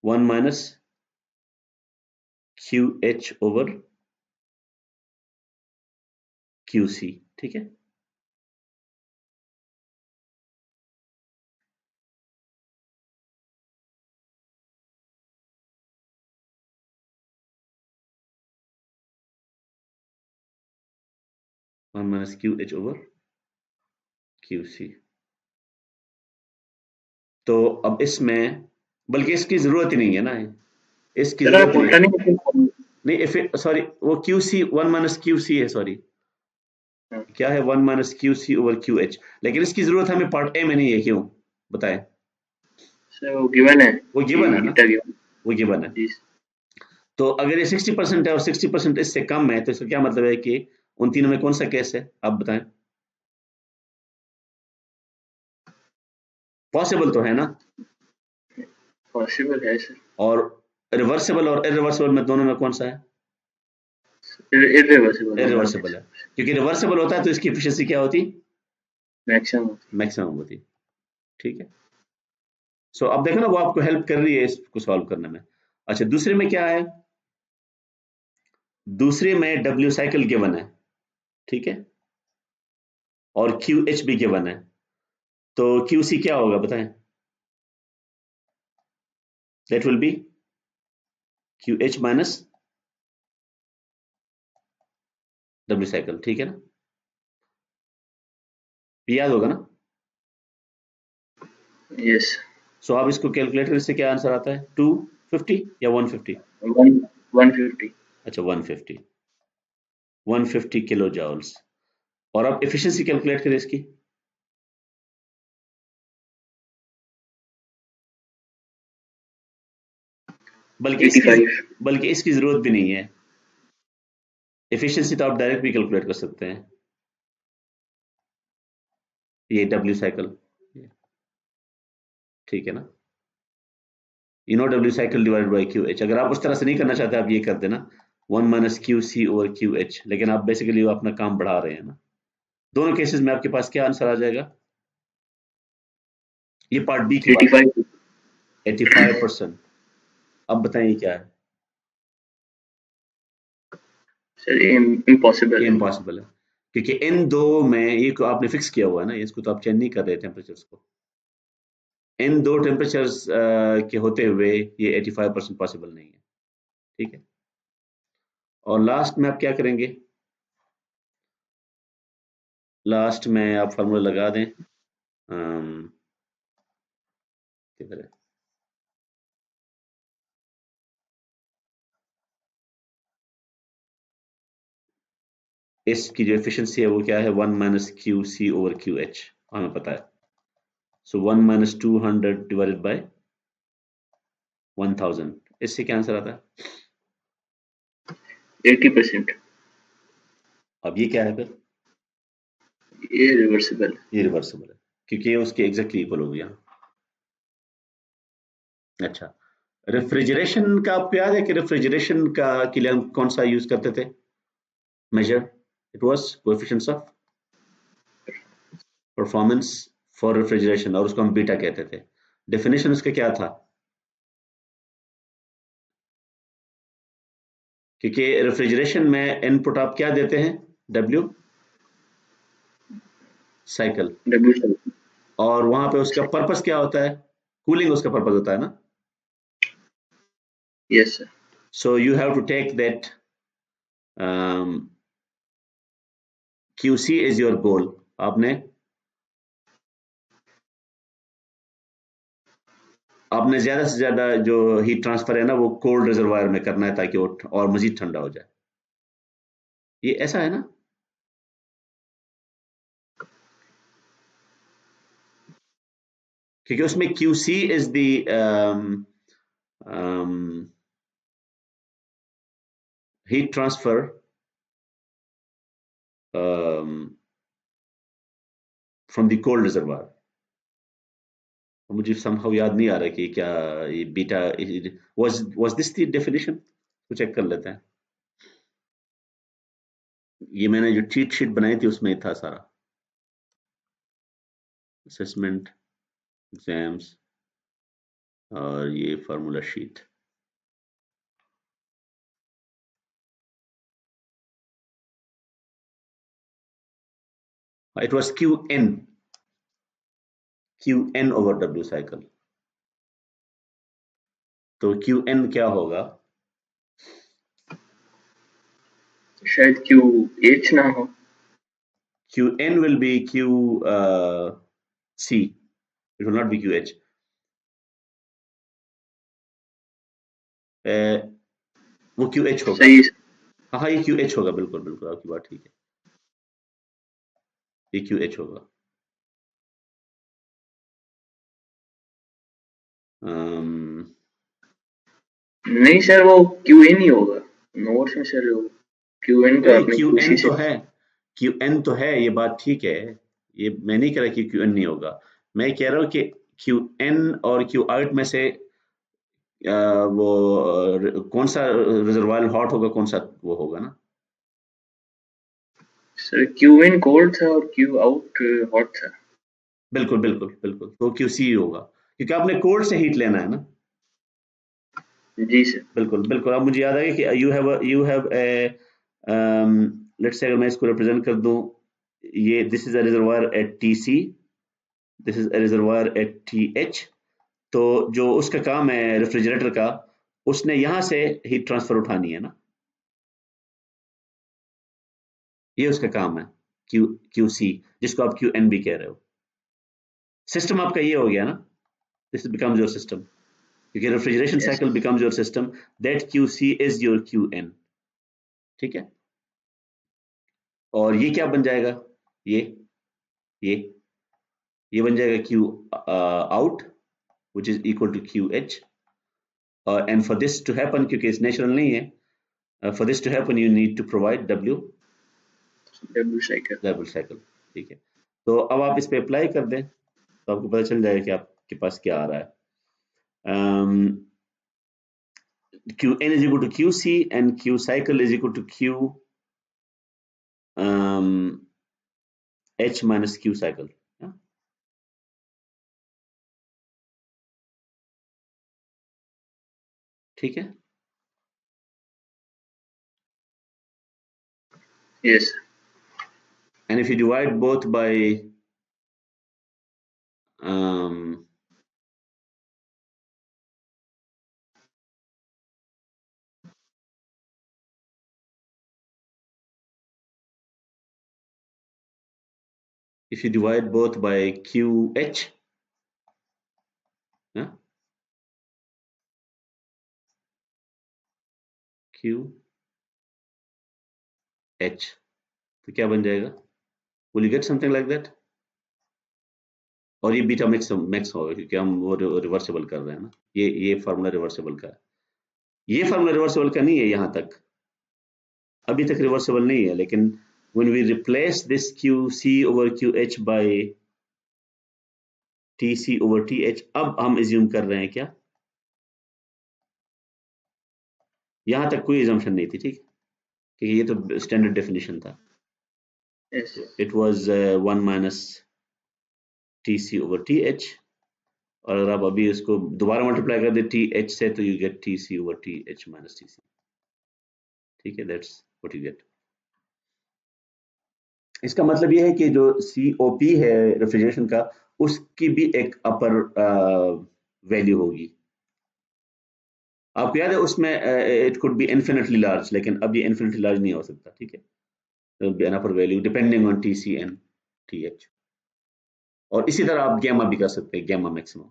1 minus Q H over Q C, ठीक है। One minus Q H over Q C. तो अब इसमें, बल्कि इसकी जरूरत ही नहीं है ना, इसकी सर आप जरूरत ही नहीं है। अल्टरनेटिव। नहीं, सॉरी, वो Q C 1 minus Q C है, सॉरी, क्या है 1 minus Q C over Q H, लेकिन इसकी जरूरत हमें पार्ट ए में नहीं है, क्यों बताएं। सर वो गिवन है वो कि गिवन है ना, ईटा गिवन। वो गिवन है। जी। तो अगर ये 60% है और 60% इससे कम है, तो इसका क्या मतलब है कि उन तीनों में कौन सा केस है, आप बताएं। पॉसिबल तो है ना, पॉसिबल है सर। और रिवर्सिबल और इरिवर्सिबल में दोनों में कौन सा है, इरिवर्सिबल होगा इरिवर्सिबल है, क्योंकि रिवर्सिबल होता है तो इसकी एफिशिएंसी क्या होती, मैक्सिमम। मैक्सिमम होती, ठीक है। सो अब देखो ना, वो आपको हेल्प कर रही है इसको सॉल्व करने में। अच्छा, दूसरे में क्या है, दूसरे में डब्ल्यू साइकिल गिवन है, ठीक है, और क्यू एच भी गिवन है, तो क्यू सी क्या होगा बताएं, that will B Q H minus W cycle, ठीक है ना, ये याद होगा ना। यस। सो आप इसको कैलकुलेट करने से क्या आंसर आता है, 250 या 150? 150। अच्छा 150, 150 किलो जॉल्स। और आप एफिशिएंसी कैलकुलेट करें इसकी, बल्कि इसकी 85। बल्कि इसकी जरूरत भी नहीं है। एफिशिएंसी तो आप डायरेक्ट भी कैलकुलेट कर सकते हैं। ये डब्ल्यू साइकिल, ठीक है ना, you know W cycle divided by Q H. अगर आप उस तरह से नहीं करना चाहते, आप ये कर देना 1 minus Q C over Q H, लेकिन आप बेसिकली अपना काम बढ़ा रहे हैं ना। दोनों केसेस में आपके पास क्या आंसर आ जाएगा? ये पार्ट बी की बात है, 85। 85%। अब बताएं ये क्या है? सर ये इम्पॉसिबल ये है। इम्पॉसिबल है, क्योंकि इन दो में ये को आपने फिक्स किया हुआ है ना, इसको तो आप चेंज नहीं कर रहे टेम्परेचर्स को। इन दो टेम्परेचर्स के होते हुए ये 85% पॉसिबल नहीं है, ठीक है। और लास्ट में आप क्या करेंगे? लास्ट में आप फार्मूला लगा दें, किधर है? इसकी जो एफिशिएंसी है वो क्या है, 1 minus Q C over Q H, हमें पता है। सो 1 माइनस 200 डिवाइडेड बाय 1000, इससे क्या आंसर आता है? 80%। अब ये क्या है फिर? ये रिवर्सिबल। ये रिवर्सिबल है, क्योंकि ये उसके एग्जैक्टली इक्वल हो गया। अच्छा, रेफ्रिजरेशन का आपको याद है कि रेफ्रिजरेशन का के लिए हम कौन सा यूज करते थे measure? It was coefficients of performance for refrigeration, और उसको हम बीटा कहते थे। डेफिनेशन उसका क्या था? क्योंकि रेफ्रिजरेशन में इनपुट आप क्या देते हैं, डब्ल्यू साइकिल, डब्ल्यू। और वहां पे उसका पर्पस क्या होता है, कूलिंग उसका पर्पस होता है ना। Yes sir. So you have to take that QC is your goal. आपने आपने ज्यादा से ज्यादा जो हीट ट्रांसफर है ना, वो कोल्ड रिजर्वायर में करना है, ताकि वो और मजीद ठंडा हो जाए। ये ऐसा है ना, क्योंकि उसमें QC is the heat transfer, from the cold reservoir. मुझे समहाउ याद नहीं आ रहा कि क्या ये beta was this the definition, तो चेक कर लेते हैं। ये मैंने जो चीट शीट बनाई थी उसमें था सारा, असेसमेंट एग्जाम्स, और ये formula sheet. It was Q N over W cycle. तो क्यू एन क्या होगा? शायद क्यू एच ना हो। Q N will be C, it will not be QH। वो QH होगा। सही। हाँ हाँ, ये QH होगा, बिल्कुल बिल्कुल आपकी बात ठीक है, ये QH होगा। अम्म, नहीं सर वो क्यू एन ही होगा। नोट्स में सर क्यू एन तो नहीं, आपने क्यू क्यू सी एन तो से। है, क्यू एन तो है, ये बात ठीक है। ये मैं नहीं कह रहा कि क्यू एन नहीं होगा, मैं कह रहा हूँ कि क्यू एन और क्यू आउट में से वो कौन सा रिजर्वायर हॉट होगा, कौन सा वो होगा ना। सर क्यू इन कोल्ड था और क्यू आउट हॉट था। बिल्कुल बिल्कुल बिल्कुल, तो QC होगा, क्योंकि आपने कोल्ड से हीट लेना है ना। जी सर। बिल्कुल बिल्कुल, अब मुझे याद आ गया कि you have a, let's say अगर मैं इसको रिप्रेजेंट कर दूं, ये this is a reservoir at TC, this is a reservoir at TH। तो जो उसका काम है रेफ्रिजरेटर का, उसने यहां से हीट ट्रांसफर उठानी है ना, ये उसका काम है, क्यू QC, जिसको आप QN भी कह रहे हो। सिस्टम आपका ये हो गया ना। This becomes your system. क्योंकि refrigeration yes, cycle becomes your system. That QC is your QN. ठीक है, और ये क्या बन जाएगा, ये ये ये बन जाएगा Q out, which is equal to QH. And for this to happen, क्योंकि इस natural नहीं है, for this to happen you need to provide W double cycle. double cycle. ठीक है, तो अब आप इस पे अप्लाई कर दें तो आपको पता चल जाएगा कि आपके पास क्या आ रहा है. Qn is equal to Qc and Q cycle is equal to Q H minus Q cycle. Yeah? ठीक है, Yes, and if you divide both by if you divide both by QH, yeah? QH, तो क्या बन जाएगा? Will you get something like that? और ये beta max होगा क्योंकि हम वो रिवर्सिबल कर रहे हैं ना, ये फार्मूला रिवर्सिबल का है, ये फार्मूला रिवर्सिबल का नहीं है, यहाँ तक अभी तक रिवर्सिबल नहीं है, लेकिन when we replace this QC over QH by TC over TH, अब हम assume कर रहे हैं क्या, यहाँ तक कोई assumption नहीं थी, ठीक, क्योंकि ये तो स्टैंडर्ड डेफिनेशन था. yes, It was 1 minus TC over TH, और अगर आप अभी इसको दोबारा मल्टीप्लाई कर दे TH से तो you get TC over TH minus TC. ठीक है, that's what you get. इसका मतलब ये है कि जो COP है रेफ्रिजरेशन का, उसकी भी एक अपर वैल्यू होगी. आपको याद है उसमें it could be infinitely large, लेकिन अब ये इन्फिनिटली लार्ज नहीं हो सकता. ठीक है, there will be an upper value depending on TC and TH. और इसी तरह आप गैमा भी कर सकते हैं, गैमा मैक्सिमम.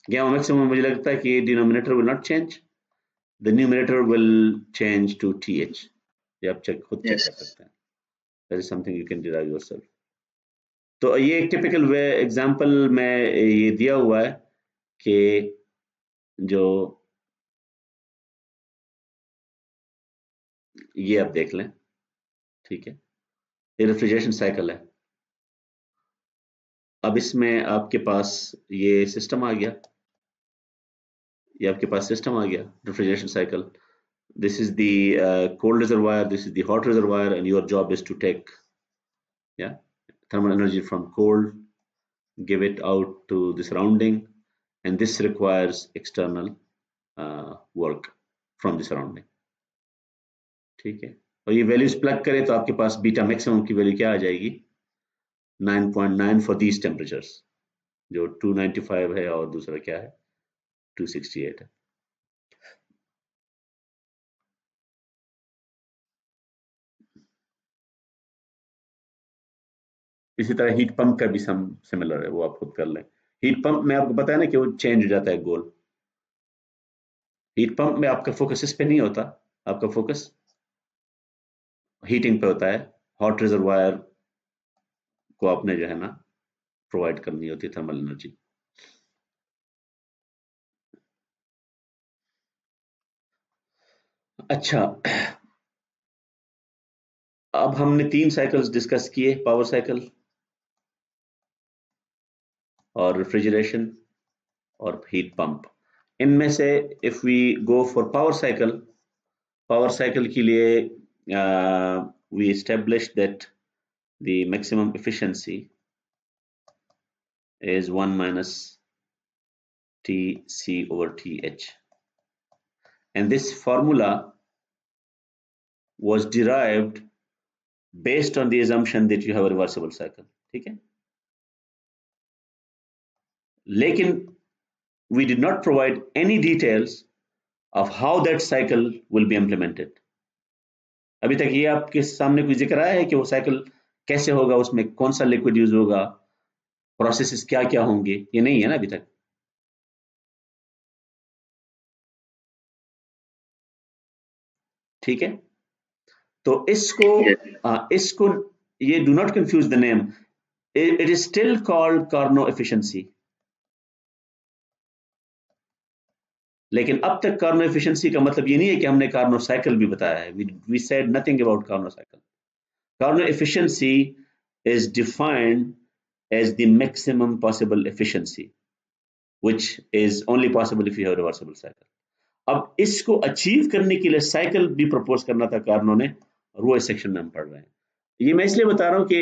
गैमा मैक्सिमम मुझे लगता है कि denominator will not change, the numerator will change to TH. ये आप खुद चेक yes, कर सकते हैं. That is something you can derive yourself. तो ये एक टिपिकल वे एग्जांपल में ये दिया हुआ है कि जो ये आप देख लें, ठीक है, ये रेफ्रिजरेशन साइकिल है. अब इसमें आपके पास ये सिस्टम आ गया, ये आपके पास सिस्टम आ गया, refrigeration cycle. This is the cold reservoir, this is the hot reservoir, and your job is to take thermal energy from cold, give it out to the surrounding, and this requires external work from the surrounding. ठीक है, और ये values plug करें तो आपके पास beta maximum की value क्या आ जाएगी, 9.9 फॉर दीज टेम्परेचर्स, जो 295 है और दूसरा क्या है 268 है. इसी तरह हीट पंप का भी सिमिलर है, वो आप खुद कर लें. हीट पंप में आपको पता है ना कि वो चेंज हो जाता है गोल. हीट पंप में आपका फोकस इस पे नहीं होता, आपका फोकस हीटिंग पे होता है. हॉट रिजर्वायर को आपने जो है ना प्रोवाइड करनी होती है थर्मल एनर्जी. अच्छा, अब हमने 3 साइकिल्स डिस्कस किए, पावर साइकिल और रेफ्रिजरेशन और हीट पंप. इनमें से if we go for power cycle के लिए we established that the maximum efficiency is 1 minus TC over TH, and this formula was derived based on the assumption that you have a reversible cycle. ठीक है, लेकिन we did not provide any details of how that cycle will be implemented. अभी तक ये आपके सामने कोई जिक्र आया है कि वो साइकिल कैसे होगा, उसमें कौन सा लिक्विड यूज होगा, प्रोसेसेस क्या क्या होंगे, ये नहीं है ना अभी तक। ठीक है, तो इसको yes, इसको ये do not confuse the name, it is still called Carnot efficiency. लेकिन अब तक कार्नो एफिशिएंसी का मतलब ये नहीं है कि हमने कार्नो साइकिल भी बताया है, we said nothing about Carnot cycle. Carnot efficiency is defined as the maximum possible efficiency, which is only possible if you have reversible cycle. अब इसको अचीव करने के लिए साइकिल भी प्रपोज करना था कार्नो ने, और वो इस सेक्शन में हम पढ़ रहे हैं। ये मैं इसलिए बता रहा हूँ कि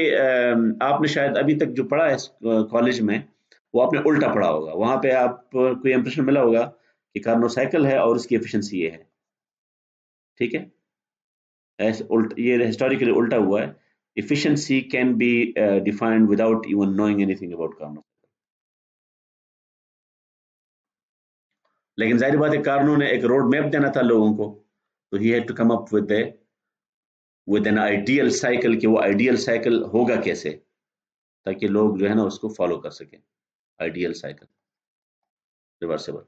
आपने शायद अभी तक जो पढ़ा है कॉलेज में, वो आपने उल्टा पढ़ा होगा। वहां पे आप कोई इंप्रेशन मिला होगा कि कार्नो साइकिल है और उसकी एफिशिएंसी ये है। ठीक है, ऐसे ये हिस्टोरिकली उल्टा हुआ है। efficiency can be defined without even knowing anything about Carnot. लेकिन जाहिर बात है कार्नो ने एक रोड मैप देना था लोगों को, तो he had to come up with an ideal cycle, कि वो आइडियल साइकिल होगा कैसे, ताकि लोग जो है ना उसको फॉलो कर सकें। Ideal cycle reversible.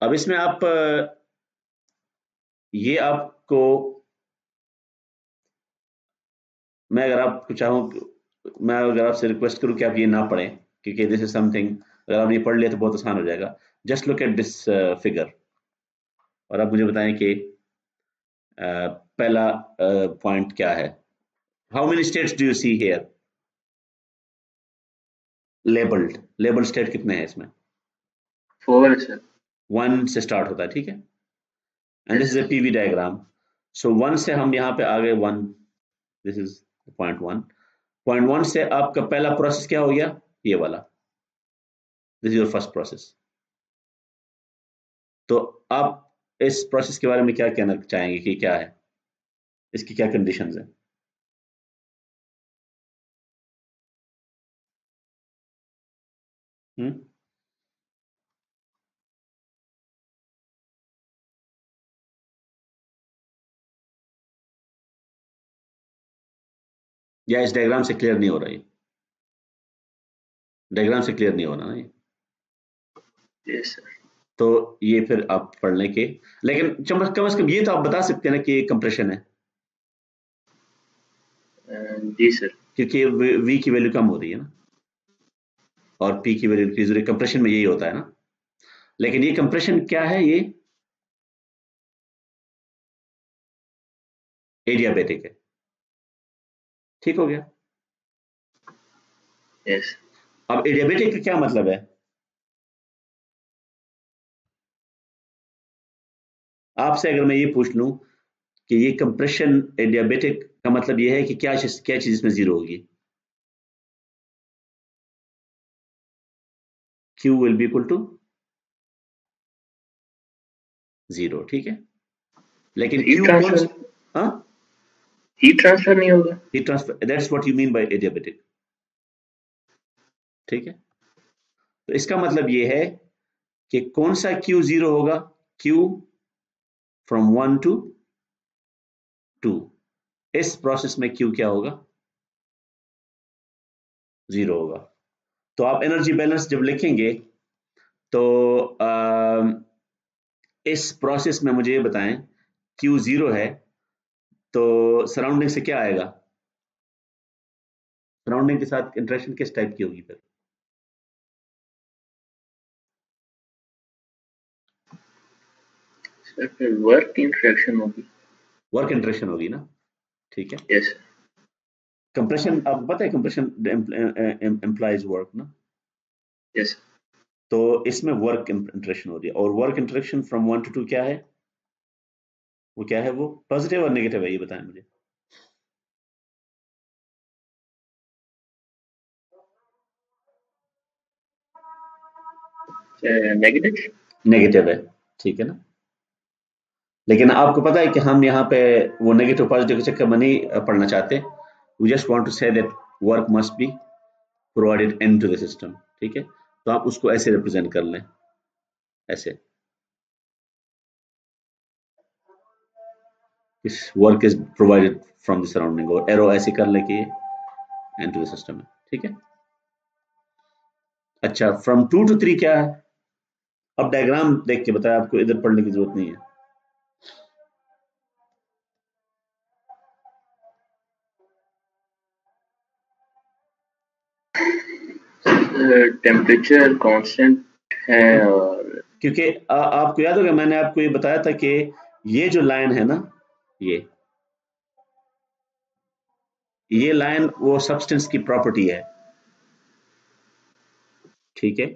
अब इसमें आप ये आपको, मैं अगर आपको चाहूँ, मैं अगर आपसे रिक्वेस्ट करूँ कि आप ये ना पढ़ें, क्योंकि दिस इज समथिंग, अगर आपने ये पढ़ लिया तो बहुत आसान हो जाएगा। Just look at this figure, और आप मुझे बताएं कि पहला पॉइंट क्या है। How many states do you see here labelled state कितने हैं इसमें? 4 sir, 1 से स्टार्ट होता है, ठीक है। And this yes, is a PV diagram. So 1 से हम यहाँ पे आ गए 1, दिस इज पॉइंट 1। पॉइंट 1 से आपका पहला प्रोसेस क्या हो गया, ये वाला, this is your first process. तो आप इस प्रोसेस के बारे में क्या कहना चाहेंगे कि क्या है, इसकी क्या कंडीशंस है? हम्म, या इस डायग्राम से क्लियर नहीं हो रहा, ये डायग्राम से क्लियर नहीं हो रहा ना ये, yes sir, तो ये फिर आप पढ़ लें कि, लेकिन कम से कम ये तो आप बता सकते हैं ना कि ये कंप्रेशन है, जी सर, क्योंकि वी की वैल्यू कम हो रही है ना, और पी की वैल्यू इंक्रीज हो रही है। कंप्रेशन में यही होता है ना। लेकिन ये कंप्रेशन क्या है, ये एडियाबैटिक है। ठीक हो गया। yes, अब एडियाबैटिक का क्या मतलब है, आपसे अगर मैं ये पूछ लूं कि ये कंप्रेशन एडियाबैटिक का मतलब ये है कि क्या चीज इसमें जीरो होगी, Q will be equal to zero, ठीक है। लेकिन heat Q कौन transfer, हाँ, heat transfer नहीं होगा, heat transfer, that's what you mean by adiabatic. ठीक है, तो इसका मतलब ये है कि कौन सा Q जीरो होगा, Q फ्रॉम 1 टू 2, इस प्रोसेस में Q क्या होगा, जीरो होगा। तो आप एनर्जी बैलेंस जब लिखेंगे तो इस प्रोसेस में मुझे ये बताएं, Q जीरो है तो सराउंडिंग से क्या आएगा, सराउंडिंग के साथ इंटरेक्शन किस टाइप की होगी फिर? सर फिर वर्क इंटरेक्शन होगी, वर्क इंटरेक्शन होगी ना, ठीक है। yes, कंप्रेशन, आपको पता है कंप्रेशन एम्प्लाइज वर्क ना, yes, तो इसमें वर्क इंटरेक्शन हो रही है, और वर्क इंटरेक्शन फ्रॉम 1 टू 2 क्या है, वो क्या है, वो पॉजिटिव और नेगेटिव है, ये बताएं मुझे। negative, नेगेटिव है, ठीक है ना। लेकिन आपको पता है कि हम यहाँ पे वो नेगेटिव पॉजिटिव के चक्कर में नहीं पढ़ना चाहते। We just want to say that work must be provided into the system, ठीक है। तो आप उसको ऐसे रिप्रेजेंट कर लें, ऐसे, इस work is provided from the surrounding, और एरो ऐसे कर लें कि इनटू द सिस्टम है, ठीक है। अच्छा, फ्रॉम 2 to 3 क्या है? अब डायग्राम देख के बताया, आपको इधर पढ़ने की जरूरत नहीं है। टेम्परेचर कांस्टेंट है और क्योंकि आपको याद होगा मैंने आपको ये बताया था कि ये जो लाइन है ना, ये लाइन वो सब्सटेंस की प्रॉपर्टी है, ठीक है।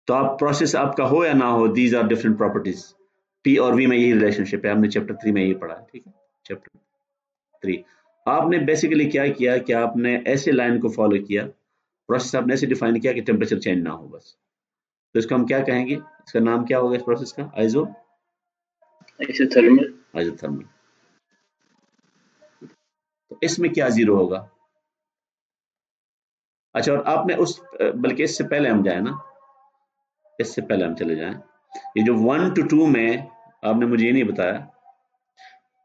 तो आप प्रोसेस आपका हो या ना हो, these are different properties. P और वी में यही रिलेशनशिप है, हमने चैप्टर 3 में यही पढ़ा है, ठीक है। चैप्टर 3 आपने बेसिकली क्या किया कि आपने ऐसे लाइन को फॉलो किया, प्रोसेस आपने ऐसे डिफाइन किया कि टेम्परेचर चेंज ना हो बस। तो इसको हम क्या कहेंगे, इसका नाम क्या होगा इस प्रोसेस का? आइसोथर्मल। आइसोथर्मल। तो इसमें क्या जीरो होगा? अच्छा, और आपने उस बल्कि इससे पहले हम जाए ना, इससे पहले हम चले जाएं, ये जो 1 to 2 में आपने मुझे ये नहीं बताया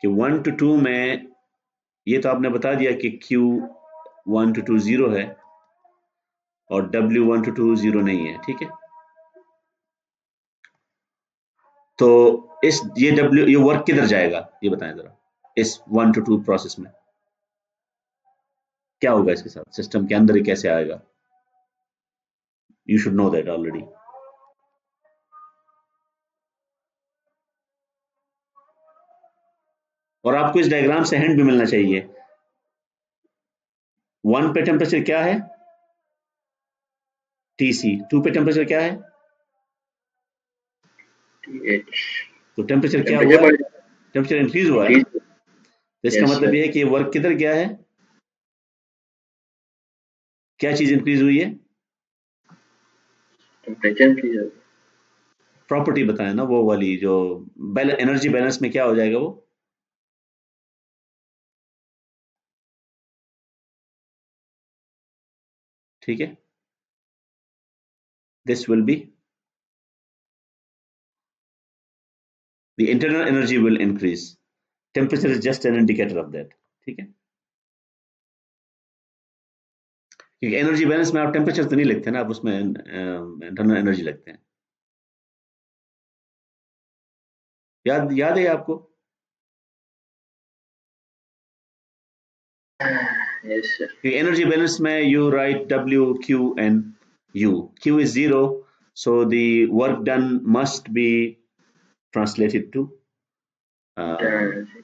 कि 1 to 2 में, ये तो आपने बता दिया कि Q 1 to 2 0 है और W 1 to 2 0 नहीं है, ठीक है। तो इस ये W ये वर्क किधर जाएगा ये बताएं जरा, इस 1 to 2 प्रोसेस में क्या होगा इसके साथ, सिस्टम के अंदर ही कैसे आएगा? You should know that already. और आपको इस डायग्राम से हिंट भी मिलना चाहिए। 1 पे टेम्परेचर क्या है? TC। 2 पे टेम्परेचर क्या है? TH। तो टेम्परेचर क्या हुआ टेम्परेचर है? बढ़ टेम्परेचर इंक्रीज हुआ है ना। इंक्रीज। तो इसका यस मतलब सर। ये है कि ये वर्क किधर गया है, क्या चीज इंक्रीज हुई है? टेम्परेचर इंक्रीज होगा। प्रॉपर्टी बताए ना, वो वाली जो एनर्जी बैलेंस में क्या हो जाएगा वो? ठीक है, this will be the internal energy will increase, temperature is just an indicator of that, ठीक है। क्योंकि एनर्जी बैलेंस में आप टेम्परेचर तो नहीं लिखते ना, आप उसमें इंटरनल एनर्जी लिखते हैं। याद याद है आपको? Yes sir. क्योंकि एनर्जी बैलेंस में you right W Q and U, Q is zero, so the work done must be translated to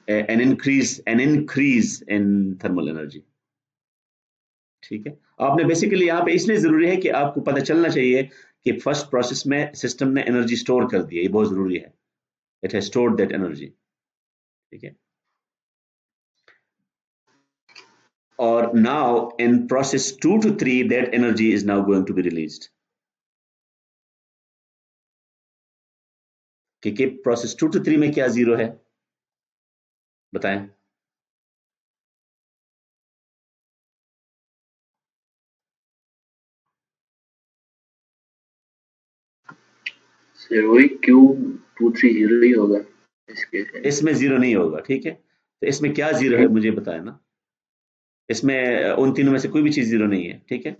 an increase in thermal energy, ठीक है। आपने बेसिकली यहाँ पे इसलिए जरूरी है कि आपको पता चलना चाहिए कि फर्स्ट प्रोसेस में सिस्टम ने एनर्जी स्टोर कर दी है, ये बहुत जरूरी है। It has stored that energy, ठीक है। और now in process 2 to 3 that energy is now going to be released, कि प्रोसेस 2 to 3 में क्या जीरो है बताएं? सर वही Q230 ही होगा इस केस में। इसमें जीरो नहीं होगा, ठीक है। तो इसमें क्या जीरो है मुझे बताएं ना, इसमें उन तीनों में से कोई भी चीज जीरो नहीं है, ठीक है।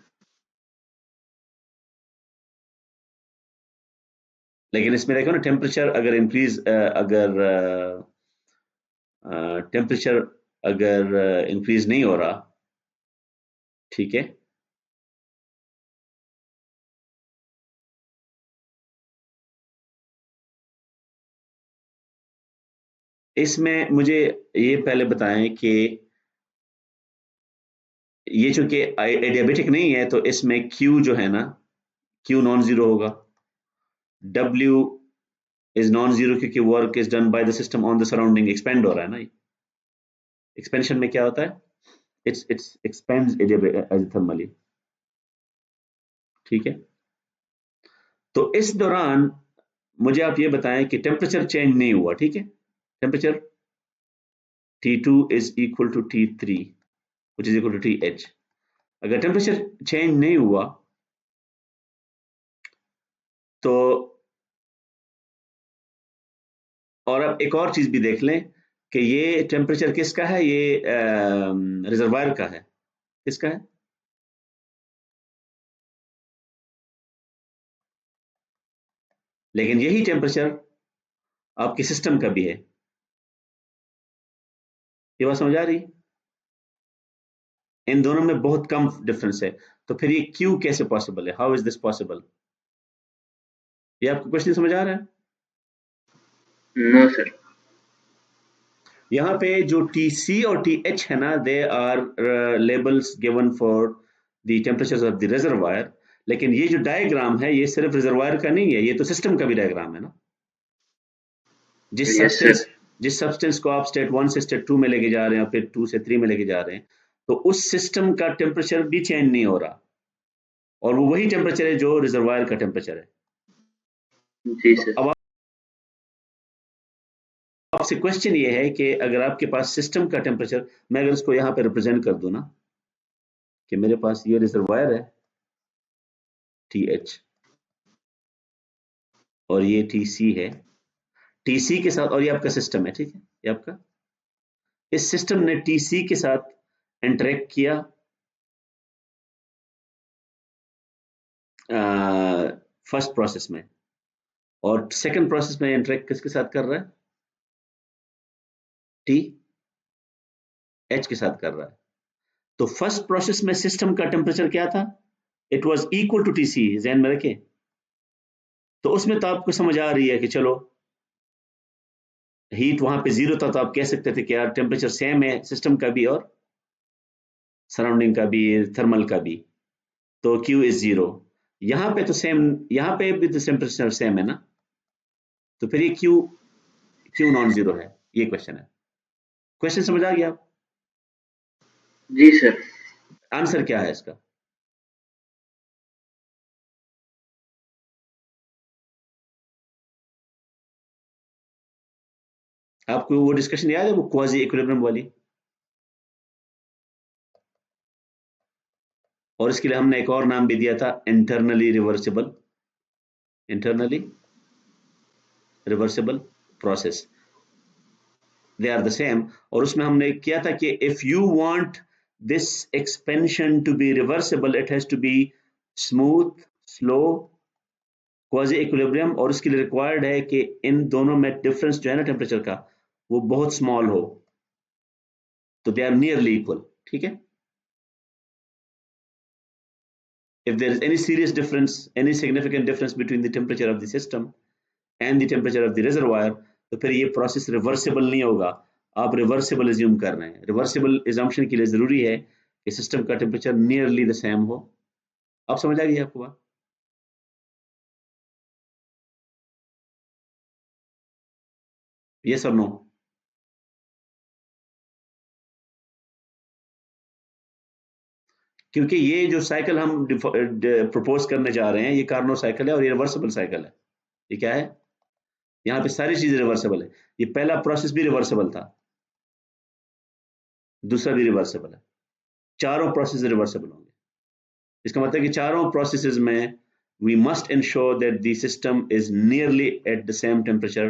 लेकिन इसमें देखो ना, टेम्परेचर अगर इंक्रीज, अगर टेम्परेचर अगर इंक्रीज नहीं हो रहा, ठीक है। इसमें मुझे ये पहले बताएं कि ये चूंकि एडियाबेटिक नहीं है, तो इसमें Q जो है ना, Q नॉन जीरो होगा, W इज नॉन जीरो क्योंकि work is done by the system on the surrounding, expand हो रहा है ना। एक्सपेंशन में क्या होता है, इट्स एक्सपेंड्स थर्मली, ठीक है। तो इस दौरान मुझे आप ये बताएं कि टेम्परेचर चेंज नहीं हुआ, ठीक है। Temperature T2 is equal to T3 which is equal to TH। अगर टेम्परेचर चेंज नहीं हुआ तो, और अब एक और चीज भी देख लें कि ये टेम्परेचर किसका है, ये रिजर्वायर का है, किसका है? लेकिन यही टेम्परेचर आपके सिस्टम का भी है। ये बात समझ आ रही? इन दोनों में बहुत कम डिफरेंस है, तो फिर ये क्यू कैसे पॉसिबल है? How is this possible? ये आपको क्वेश्चन समझ आ रहा है? No sir. यहाँ पे जो टी और टी है ना, they are labels given for the temperature of the reservoir. लेकिन ये जो डायग्राम है ये सिर्फ रिजर्वायर का नहीं है, ये तो सिस्टम का भी डायग्राम है ना। जिस यस सर। सब्सटेंस जिस सब्सटेंस को आप स्टेट 1 से स्टेट 2 में लेके जा रहे हैं, फिर 2 से 3 में लेके जा रहे हैं, तो उस सिस्टम का टेम्परेचर भी चेंज नहीं हो रहा, और वो वही टेम्परेचर है जो रिजर्वायर का टेम्परेचर है। जी तो सर। अब आपसे क्वेश्चन ये है कि अगर आपके पास सिस्टम का टेम्परेचर, मैं अगर इसको यहाँ पे रिप्रेजेंट कर दूं ना, कि मेरे पास ये रिजर्वायर है टी एच, और ये टी सी है, टी सी के साथ, और ये आपका सिस्टम है, ठीक है, ये आपका, इस सिस्टम ने टी सी के साथ इंटरेक्ट किया फर्स्ट प्रोसेस में, और सेकंड प्रोसेस में इंटरेक्ट किसके साथ कर रहा है? टी एच के साथ कर रहा है। तो फर्स्ट प्रोसेस में सिस्टम का टेम्परेचर क्या था? It was equal to TC, ध्यान में रखें। तो उसमें तो आपको समझ आ रही है कि चलो हीट वहां पे जीरो था, तो आप कह सकते थे कि यार टेम्परेचर सेम है सिस्टम का भी और सराउंडिंग का भी, थर्मल का भी, तो क्यू इज जीरो। यहाँ पे तो सेम, यहाँ पे भी तो टेम्परेचर सेम है ना, तो फिर ये क्यू क्यू नॉन जीरो है? ये क्वेश्चन है। क्वेश्चन समझ आ गया? आप जी सर। आंसर क्या है इसका? आपको वो डिस्कशन याद है, वो क्वाजी इक्विलिब्रियम वाली? और इसके लिए हमने एक और नाम भी दिया था, internally reversible, internally reversible process, they are the same. और उसमें हमने किया था कि if you want this expansion to be reversible, it has to be smooth, slow, quasi equilibrium, और उसके लिए रिक्वायर्ड है कि इन दोनों में डिफरेंस जो है ना टेम्परेचर का, वो बहुत स्मॉल हो, तो दे आर नियरली इक्वल, ठीक है। If there is any serious difference, any significant difference between the temperature of the system and the temperature of the reservoir, तो फिर ये प्रोसेस रिवर्सिबल नहीं होगा। आप रिवर्सिबल एज्यूम कर रहे हैं। रिवर्सिबल एजम्पशन के लिए जरूरी है कि सिस्टम का टेम्परेचर नियरली द सेम हो। आप समझ आ गई आपको बात? यस और नो? क्योंकि ये जो साइकिल हम प्रपोज करने जा रहे हैं, ये कार्नो साइकिल है और ये रिवर्सिबल साइकिल है। ये क्या है? यहाँ पे सारी चीजें रिवर्सिबल है। ये पहला प्रोसेस भी रिवर्सिबल था, दूसरा भी रिवर्सिबल है, चारों प्रोसेस रिवर्सिबल होंगे। इसका मतलब कि चारों प्रोसेसेस में we must ensure that the system is nearly at the same temperature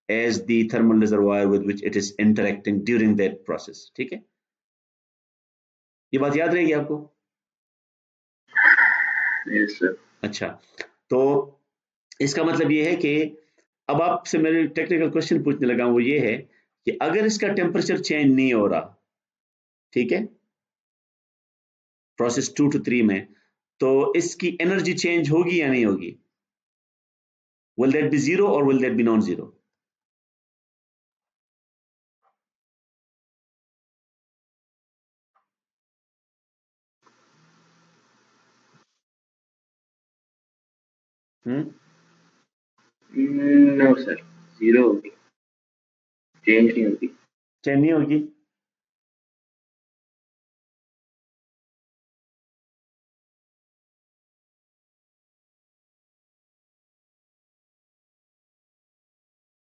as the thermal reservoir with which it is interacting during that process, ठीक है? ये बात याद रहेगी आपको? Yes sir. अच्छा, तो इसका मतलब ये है कि अब आपसे मेरे टेक्निकल क्वेश्चन पूछने लगा, वो ये है कि अगर इसका टेम्परेचर चेंज नहीं हो रहा, ठीक है, प्रोसेस 2 to 3 में, तो इसकी एनर्जी चेंज होगी या नहीं होगी? विल दैट बी जीरो और will that be non zero? Hmm? No sir. Zero होगी, चेंज नहीं होगी। चेंज नहीं होगी?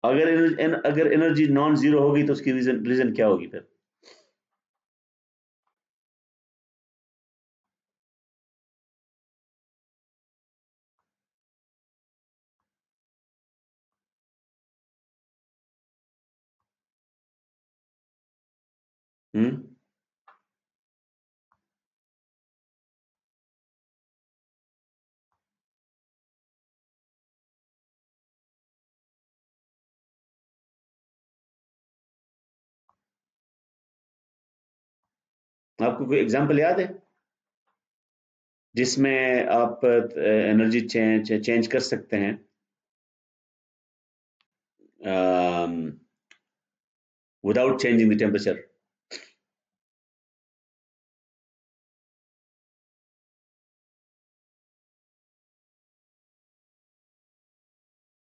अगर एनर्जी नॉन जीरो होगी तो उसकी रीजन रीजन क्या होगी फिर? हम्म? आपको कोई एग्जांपल याद है जिसमें आप एनर्जी चेंज कर सकते हैं विदाउट चेंजिंग द टेम्परेचर?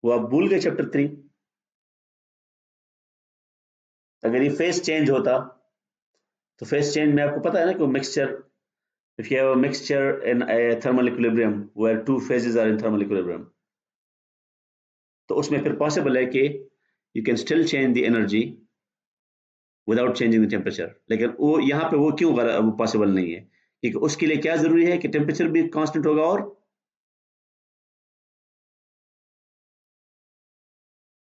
वो आप भूल गए चैप्टर 3? अगर ये फेस चेंज होता तो फेस चेंज में आपको पता है ना कि वो mixture, if you have a mixture in a thermal equilibrium where two phases are in thermal equilibrium, तो उसमें फिर पॉसिबल है कि you can still change the energy without changing the temperature, लेकिन वो यहाँ पे वो क्यों वो पॉसिबल नहीं है? क्योंकि उसके लिए क्या जरूरी है कि टेम्परेचर भी कांस्टेंट होगा और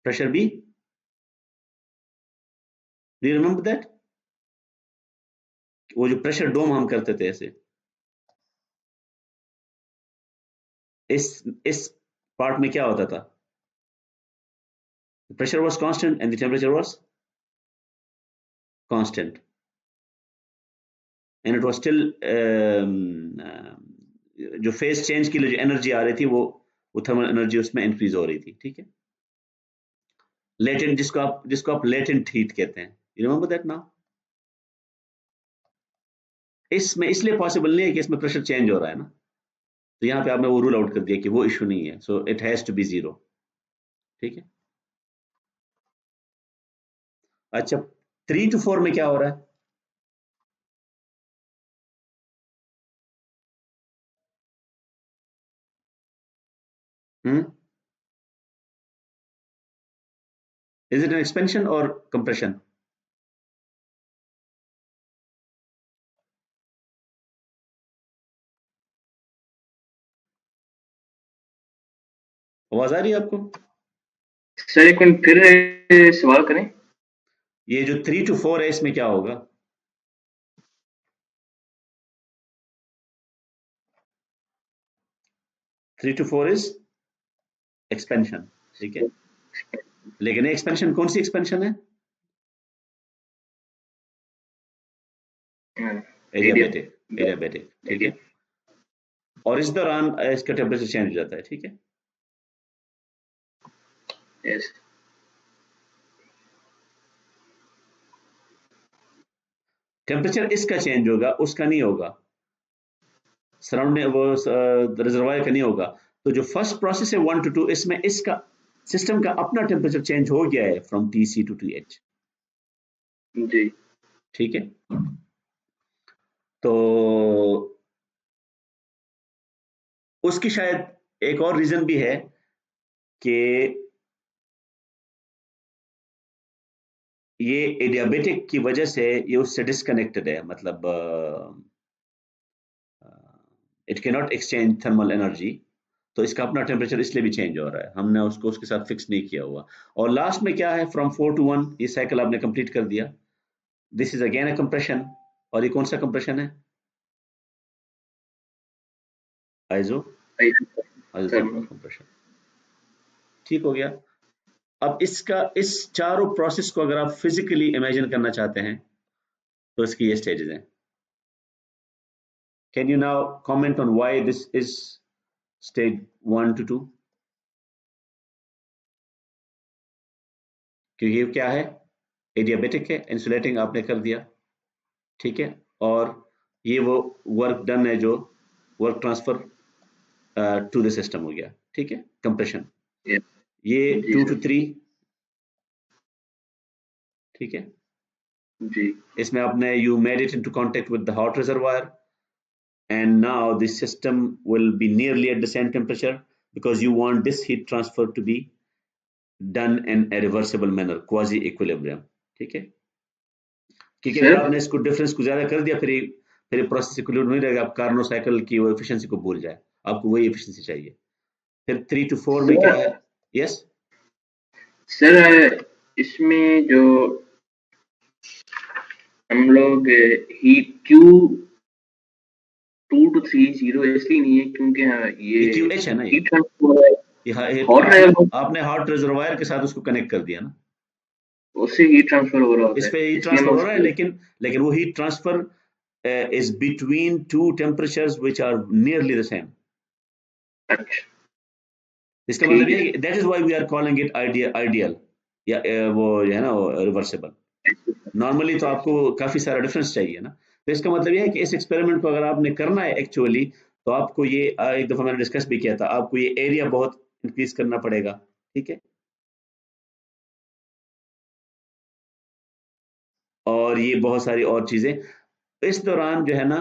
प्रेशर भी। Do you remember that? वो जो प्रेशर डोम हम करते थे ऐसे, इस पार्ट में क्या होता था? Pressure was constant and the temperature was constant and it was still जो फेज चेंज की जो एनर्जी आ रही थी वो थर्मल एनर्जी उसमें इंक्रीज हो रही थी, ठीक है। लेटेंट, जिसको आप लेटेंट हीट कहते हैं, यू रिमेंबर दैट नाउ? इसमें इसलिए पॉसिबल नहीं है कि इसमें प्रेशर चेंज हो रहा है ना, तो यहाँ पे आपने वो रूल आउट कर दिया कि वो इशू नहीं है, so it has to be zero, ठीक है। अच्छा, 3 to 4 में क्या हो रहा है? इज इट एन एक्सपेंशन और कंप्रेशन? आवाज आ रही है आपको? सर एक मिनट फिर सवाल करें। ये जो 3 to 4 है इसमें क्या होगा? 3 to 4 इज एक्सपेंशन, ठीक है। लेकिन एक्सपेंशन कौन सी एक्सपेंशन है? एडियाबेटिक, एडियाबेटिक, ठीक है। और इस दौरान इसका टेम्परेचर चेंज हो जाता है, ठीक है। यस टेम्परेचर इसका चेंज होगा, उसका नहीं होगा, सराउंडिंग वो रिजर्वायर का नहीं होगा। तो जो फर्स्ट प्रोसेस है 1 to 2, इसमें इसका सिस्टम का अपना टेम्परेचर चेंज हो गया है फ्रॉम TC to TH, जी ठीक है। तो उसकी शायद एक और रीजन भी है कि ये एडियाबेटिक की वजह से ये उससे डिस्कनेक्टेड है, मतलब it can not exchange thermal energy, तो इसका अपना टेम्परेचर इसलिए भी चेंज हो रहा है, हमने उसको उसके साथ फिक्स नहीं किया हुआ। और लास्ट में क्या है, फ्रॉम 4 to 1 ये साइकिल आपने कंप्लीट कर दिया, this is again a compression. और ये कौन सा कंप्रेशन है? आइजो आइसोथर्मल कंप्रेशन, ठीक हो गया। अब इस चारों प्रोसेस को अगर आप फिजिकली इमेजिन करना चाहते हैं तो इसकी ये स्टेजेस हैं। Can you now comment on why this is stage 1 to 2? क्योंकि ये क्या है, एडियाबेटिक है, इंसुलेटिंग आपने कर दिया, ठीक है। और ये वो वर्क डन है जो work transfer to the system हो गया, ठीक है, कंप्रेशन। ये जी 2 to सर 3, ठीक है। जी इसमें आपने you made it into contact with the hot reservoir and now the system will be nearly at the same temperature because you want this heat transfer to be done in a reversible manner, quasi equilibrium, ठीक है। क्योंकि अगर sir आपने इसको difference को ज्यादा कर दिया फिर प्रोसेस इक्विलिब्रियम नहीं रहेगा, आप कार्नो साइकिल की वो एफिशिएंसी को भूल जाए, आपको वही एफिशिएंसी चाहिए। फिर 3 to 4 में क्या सर है? यस, सर इसमें जो हम लोग हीट क्यू 2 to 3 0 इसलिए नहीं है क्योंकि हाँ ये ये QH है ना, हीट ट्रांसफर ये हॉट आपने हॉट रिजर्वायर के साथ उसको कनेक्ट कर दिया ना, उससे हीट ट्रांसफर हो रहा होता इस है पे हीट इसलिए ट्रांसफर मैं हो रहा है, उसको लेकिन वो heat transfer is between two temperatures which are nearly the same. अच्छा इसका ठीक मतलब ये है है कि that is why we are calling it ideal या वो जो है ना रिवर्सिबल. नॉर्मली तो आपको काफी सारा डिफरेंस चाहिए ना, तो इसका मतलब ये है कि इस एक्सपेरिमेंट को अगर आपने करना है एक्चुअली, तो आपको ये एक दफा मैंने डिस्कस भी किया था, आपको ये एरिया बहुत इंक्रीज करना पड़ेगा. ठीक है, और ये बहुत सारी और चीजें इस दौरान जो है ना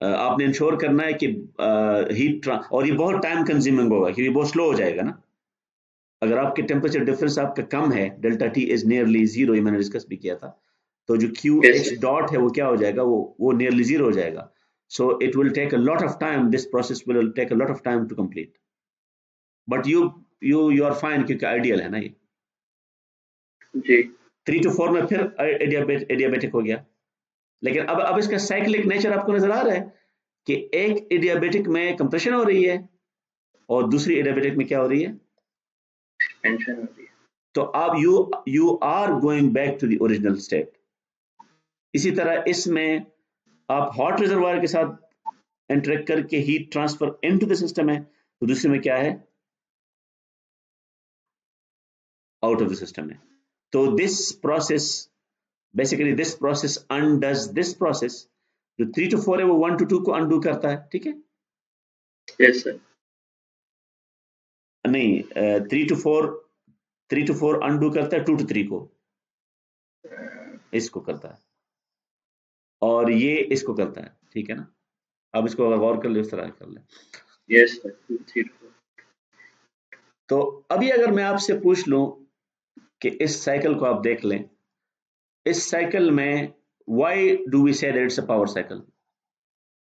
आपने इंश्योर करना है कि हीट और ये बहुत टाइम कंज्यूमिंग होगा क्योंकि बहुत स्लो हो जाएगा ना. अगर आपके टेम्परेचर डिफरेंस आपका कम है, delta T is nearly zero, ये मैंने डिस्कस भी किया था, तो जो क्यू यस एच डॉट है वो क्या हो जाएगा, वो नियरली जीरो हो जाएगा. So it will take a lot of time, this process will take a lot of time to complete, but you are fine क्योंकि आइडियल है ना ये. जी 3 to 4 में फिर एडियाबेटिक हो गया. लेकिन अब इसका साइक्लिक नेचर आपको नजर आ रहा है कि एक एडियाबेटिक में कंप्रेशन हो रही है और दूसरी एडियाबेटिक में क्या हो रही है. एक्सपेंशन हो रही है तो अब you are going back to the original state. इसी तरह इसमें आप हॉट रिजर्वायर के साथ इंटरेक्ट करके heat transfer into the system है, तो दूसरे में क्या है, आउट ऑफ द सिस्टम है. तो this process basically this process undoes this process. जो 3 to 4 है वो 1 to 2 को अनडू करता है. ठीक है, यस सर नहीं 3 to 4 अनडू करता है 2 to 3 को, इसको करता है, और ये इसको करता है. ठीक है ना, अब इसको अगर गौर कर ले इस तरह कर ले. यस सर 3 to 4 तो अभी अगर मैं आपसे पूछ लूं कि इस साइकिल को आप देख लें, इस साइकिल में why do we say that it's a power cycle?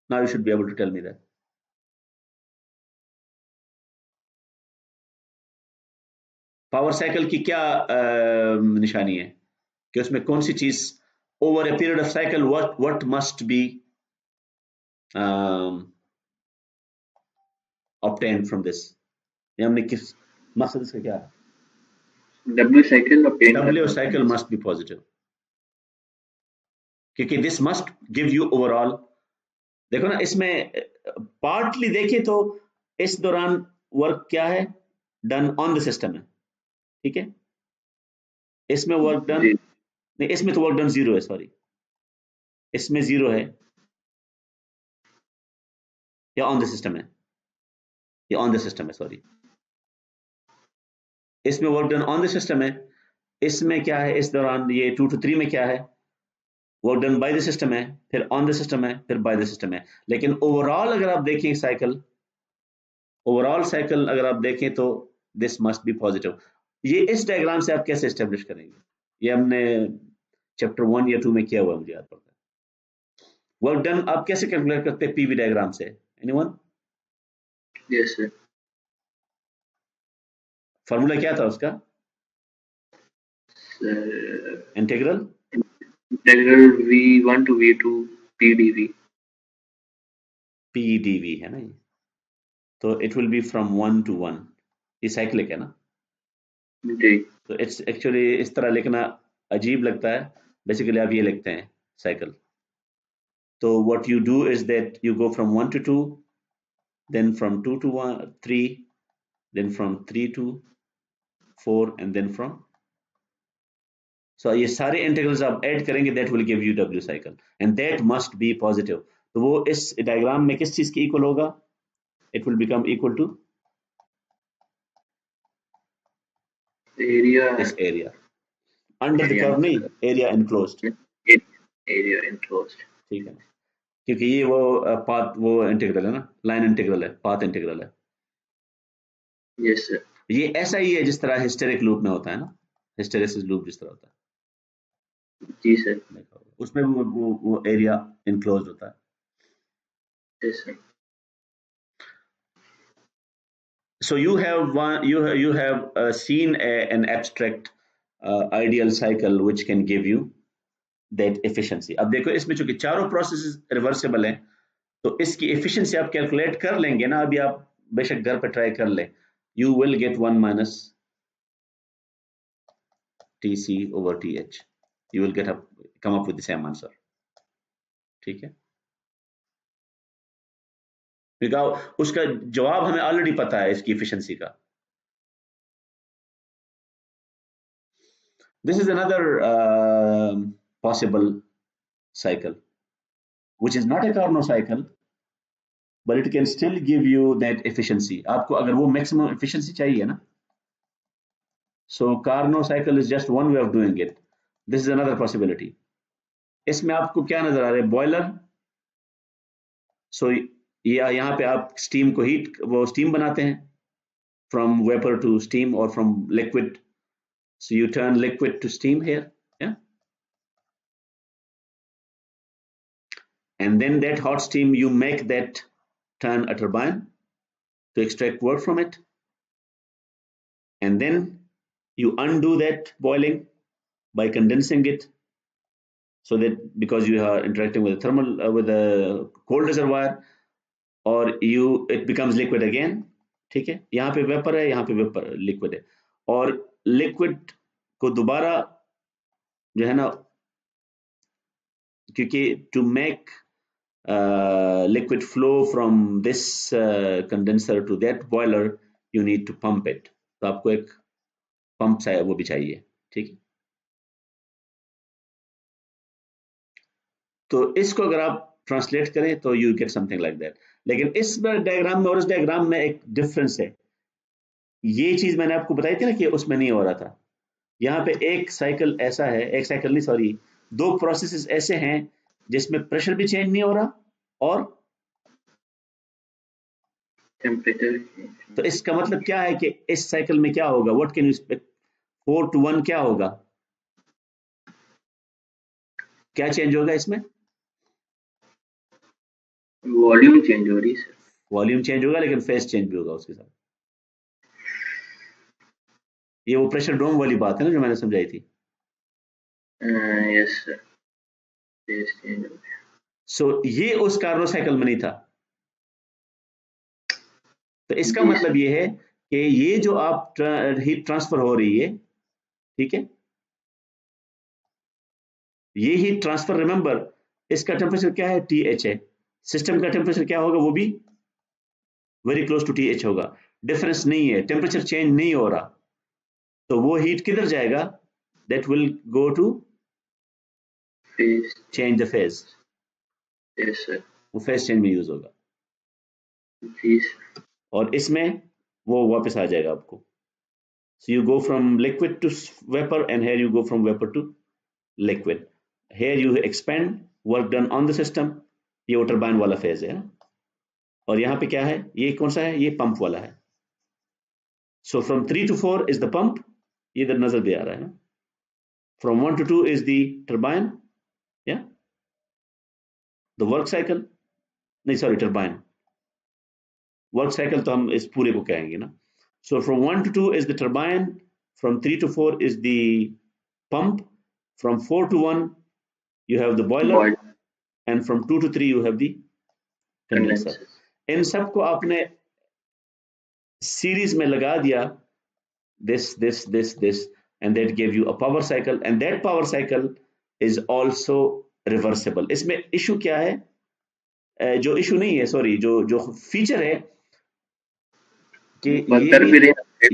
Now you should be able to tell me that. Power cycle की क्या निशानी है कि उसमें कौन सी चीज over a period of cycle what must be obtained from this, ये हमने किस मकसद इसका क्या है. डब्ल्यू साइकिल ऑब्टेन W करना होता cycle है must be positive क्योंकि this must give you overall. देखो ना इसमें पार्टली देखें तो इस दौरान वर्क क्या है, डन ऑन द सिस्टम है. ठीक है, इसमें वर्क डन जी नहीं, इसमें तो वर्क डन जीरो है, सॉरी इसमें जीरो है, या ऑन द सिस्टम है, या ऑन द सिस्टम है, सॉरी इसमें work done on the system है. इसमें क्या है इस दौरान, ये 2 to 3 में क्या है, work done by the system है, फिर ऑन द सिस्टम है, फिर बाय द सिस्टम है. लेकिन ओवरऑल अगर आप देखें साइकिल, ओवरऑल साइकिल अगर आप देखें तो दिस मस्ट बी पॉजिटिव. ये इस डायग्राम से आप कैसे एस्टेब्लिश करेंगे, ये हमने चैप्टर 1 या 2 में किया हुआ है, मुझे याद पड़ता है. वर्क डन आप कैसे कैलकुलेट करते हैं पीवी डायग्राम से, एनीवन? यस सर फार्मूला क्या था उसका, integral integral v1 to v2 pdv PDV है ना ये, तो it will be from 1 to 1, ये साइक्लिक है ना. जी तो इट्स एक्चुअली इस तरह लिखना अजीब लगता है, बेसिकली आप ये लिखते हैं साइकिल. तो what you do is that you go from 1 to 2, then from 2 to 3, then from 3 to 4, and then from, so ये सारे इंटीग्रल्स आप ऐड करेंगे, that will give U W cycle, and that must be positive. तो वो इस diagram में किस चीज के इक्वल होगा, it will become equal to area this area under the curve, नहीं एरिया एनक्लोज्ड. एरिया एनक्लोज्ड ठीक है ना, क्योंकि ये वो पाथ वो इंटीग्रल है ना, लाइन इंटीग्रल है, पाथ इंटीग्रल है. यस सर ये ऐसा ही है जिस तरह हिस्टेरिक लूप में होता है ना, हिस्टेरेसिस लूप जिस तरह होता है, जी सर देखा होगा उसमें भी वो एरिया इनक्लोज होता है. Yes sir So you have seen an abstract ideal cycle which can give you that efficiency. अब देखो इसमें चूंकि चारों प्रोसेसेस रिवर्सिबल हैं, तो इसकी एफिशिएंसी आप कैलकुलेट कर लेंगे ना, अभी आप बेशक घर पे ट्राई कर लें, you will get 1 minus TC over TH. you will come up with the same answer. ठीक है, बिकॉज उसका जवाब हमें ऑलरेडी पता है इसकी एफिशिएंसी का. This is another possible cycle, which is not a Carnot cycle, but it can still give you that efficiency. आपको अगर वो maximum efficiency चाहिए ना, so Carnot cycle is just one way of doing it. This is another possibility. इसमें आपको क्या नजर आ रहा है? बॉयलर. सो यहाँ पे आप स्टीम को वो स्टीम बनाते हैं, from vapor to steam or from liquid. So you turn liquid to steam here, yeah? And then that hot steam, you make that turn a turbine to extract work from it. And then you undo that boiling by condensing it, so that because you are interacting with a thermal, with a cold reservoir, or it becomes liquid again. ठीक है, यहाँ पे vapour है, यहाँ पे vapour liquid है, और liquid को दोबारा जो है ना, क्योंकि to make liquid flow from this condenser to that boiler, you need to pump it. तो आपको एक पंप वो भी चाहिए. ठीक है, तो इसको अगर आप ट्रांसलेट करें तो you get something like that. लेकिन इस डायग्राम में और इस डायग्राम में एक डिफरेंस है. ये चीज मैंने आपको बताई थी ना कि उसमें नहीं हो रहा था. यहाँ पे एक साइकिल ऐसा है, एक साइकिल नहीं सॉरी, दो प्रोसेसेस ऐसे हैं जिसमें प्रेशर भी चेंज नहीं हो रहा और टेम्परेचर. तो इसका मतलब क्या है कि इस साइकिल में क्या होगा? What can you expect? 4 to 1 क्या होगा? क्या चेंज होगा इसमें? वॉल्यूम चेंज हो रही है सर. वॉल्यूम चेंज होगा, लेकिन फेज चेंज भी होगा उसके साथ. ये वो प्रेशर ड्रॉम वाली बात है ना जो मैंने समझाई थी. यस सर, फेज चेंज हो गया. सो ये उस कार्नो साइकिल में नहीं था. तो इसका मतलब ये है कि ये जो आप हीट ट्रांसफर हो रही है, ठीक है, ये हीट ट्रांसफर, रिमेंबर इसका टेम्परेचर क्या है? TH है. सिस्टम का टेम्परेचर क्या होगा? वो भी वेरी क्लोज टू TH होगा. डिफरेंस नहीं है, टेम्परेचर चेंज नहीं हो रहा. तो वो हीट किधर जाएगा? That will go to change the phase. Yes sir, वो फेज चेंज में यूज होगा. और इसमें वो वापस आ जाएगा आपको. So you go from liquid to vapor, and here you go from vapor to liquid. Here you expand, work done on the system. ये टरबाइन वाला फेज है. और यहाँ पे क्या है? ये कौन सा है? ये पंप वाला है. So from 3 to 4 is the pump. ये इधर नजर भी आ रहा है. From 1 to 2 is the turbine. Yeah. The work cycle. नहीं सॉरी, turbine. Work cycle तो हम इस पूरे को कहेंगे ना. So from 1 to 2 is the turbine, from 3 to 4 is the pump, from 4 to 1 you have the boiler, and from 2 to 3 you have the condenser. इन सबको आपने सीरीज में लगा दिया, this, and that gave you a power cycle, and that power cycle is also reversible. इसमें issue क्या है? जो issue नहीं है, सॉरी, जो फीचर है कि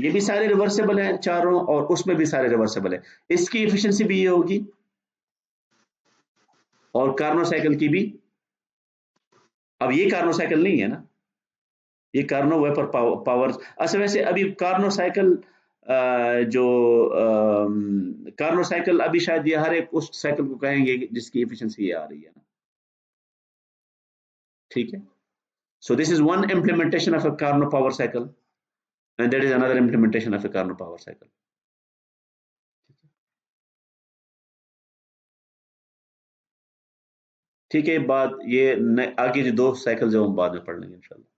ये भी सारे रिवर्सेबल हैं चारों, और उसमें भी सारे रिवर्सेबल है. इसकी एफिशिएंसी भी ये होगी, और कार्नो साइकिल की भी. अब ये कार्नो साइकिल नहीं है ना, ये कार्नो वेपर पावर. अच्छा, वैसे अभी कार्नो साइकिल कार्नो साइकिल अभी शायद ये हर एक उस साइकिल को कहेंगे जिसकी एफिशिएंसी ये आ रही है ना. ठीक है. So this is one implementation of a Carnot power cycle, and that is another implementation of a Carnot power cycle. ठीक है, बात ये आगे जो 2 साइकिल जो हम बाद में पढ़ लेंगे इंशाल्लाह.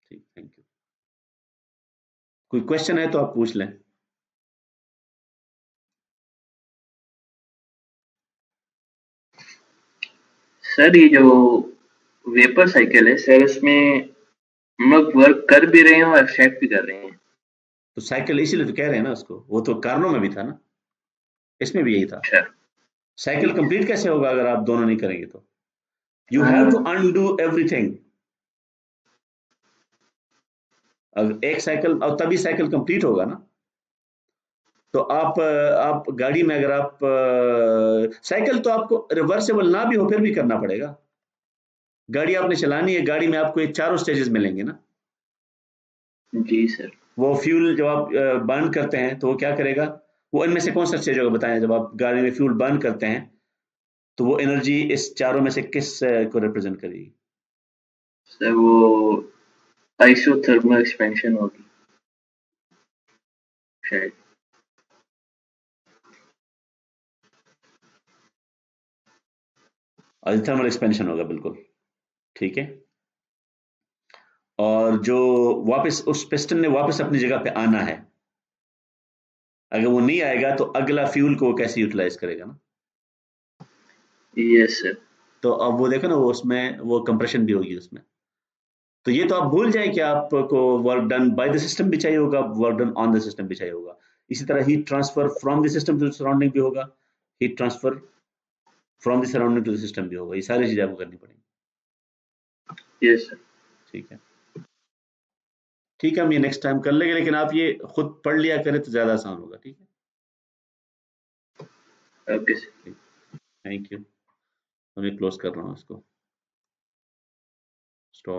ठीक, थैंक यू. कोई क्वेश्चन है तो आप पूछ लें. सर ये जो वेपर साइकिल है सर, इसमें हम लोग वर्क कर भी रहे हैं और एक्सट्रैक्ट भी कर रहे हैं. तो साइकिल इसीलिए तो कह रहे हैं ना उसको. वो तो कार्नो में भी था ना, इसमें भी यही था. अच्छा, साइकिल ठीक है। कंप्लीट कैसे होगा अगर आप दोनों नहीं करेंगे तो? यू हैव टू हाँ अनडू एवरीथिंग। अगर एक साइकिल, और तभी साइकिल कंप्लीट होगा ना। तो आप गाड़ी में अगर आप साइकिल तो आपको रिवर्सेबल ना भी हो फिर भी करना पड़ेगा। गाड़ी आपने चलानी है, गाड़ी में आपको ये चारों स्टेजेस मिलेंगे ना। जी सर। वो फ्यूल जब आप बर्न करते हैं तो वो क्या करेगा, वो इनमें से कौन सा स्टेज होगा बताएं, जब आप गाड़ी में फ्यूल बर्न करते हैं तो वो एनर्जी इस चारों में से किस को रिप्रेजेंट करेगी? सर वो आइसोथर्मल एक्सपेंशन होगी शायद। थर्मल एक्सपेंशन होगा, बिल्कुल ठीक है। और जो वापस उस पिस्टन ने वापस अपनी जगह पे आना है, अगर वो नहीं आएगा तो अगला फ्यूल को वो कैसे यूटिलाइज करेगा ना। Yes sir. तो अब वो देखो ना, वो उसमें वो कंप्रेशन भी होगी उसमें। तो ये तो आप भूल जाएं कि आपको work done by the system भी चाहिए होगा, work done on the system भी चाहिए होगा। इसी तरह heat transfer from the system to surrounding भी होगा, heat transfer from the surrounding to the system भी होगा। ये सारी चीजें आपको करनी पड़ेंगी। Yes sir. ठीक है, ठीक है, हम ये नेक्स्ट टाइम कर लेंगे, लेकिन आप ये खुद पढ़ लिया करें तो ज्यादा आसान होगा। ठीक है, ओके सर। Thank you. मैं क्लोज कर रहा हूँ इसको।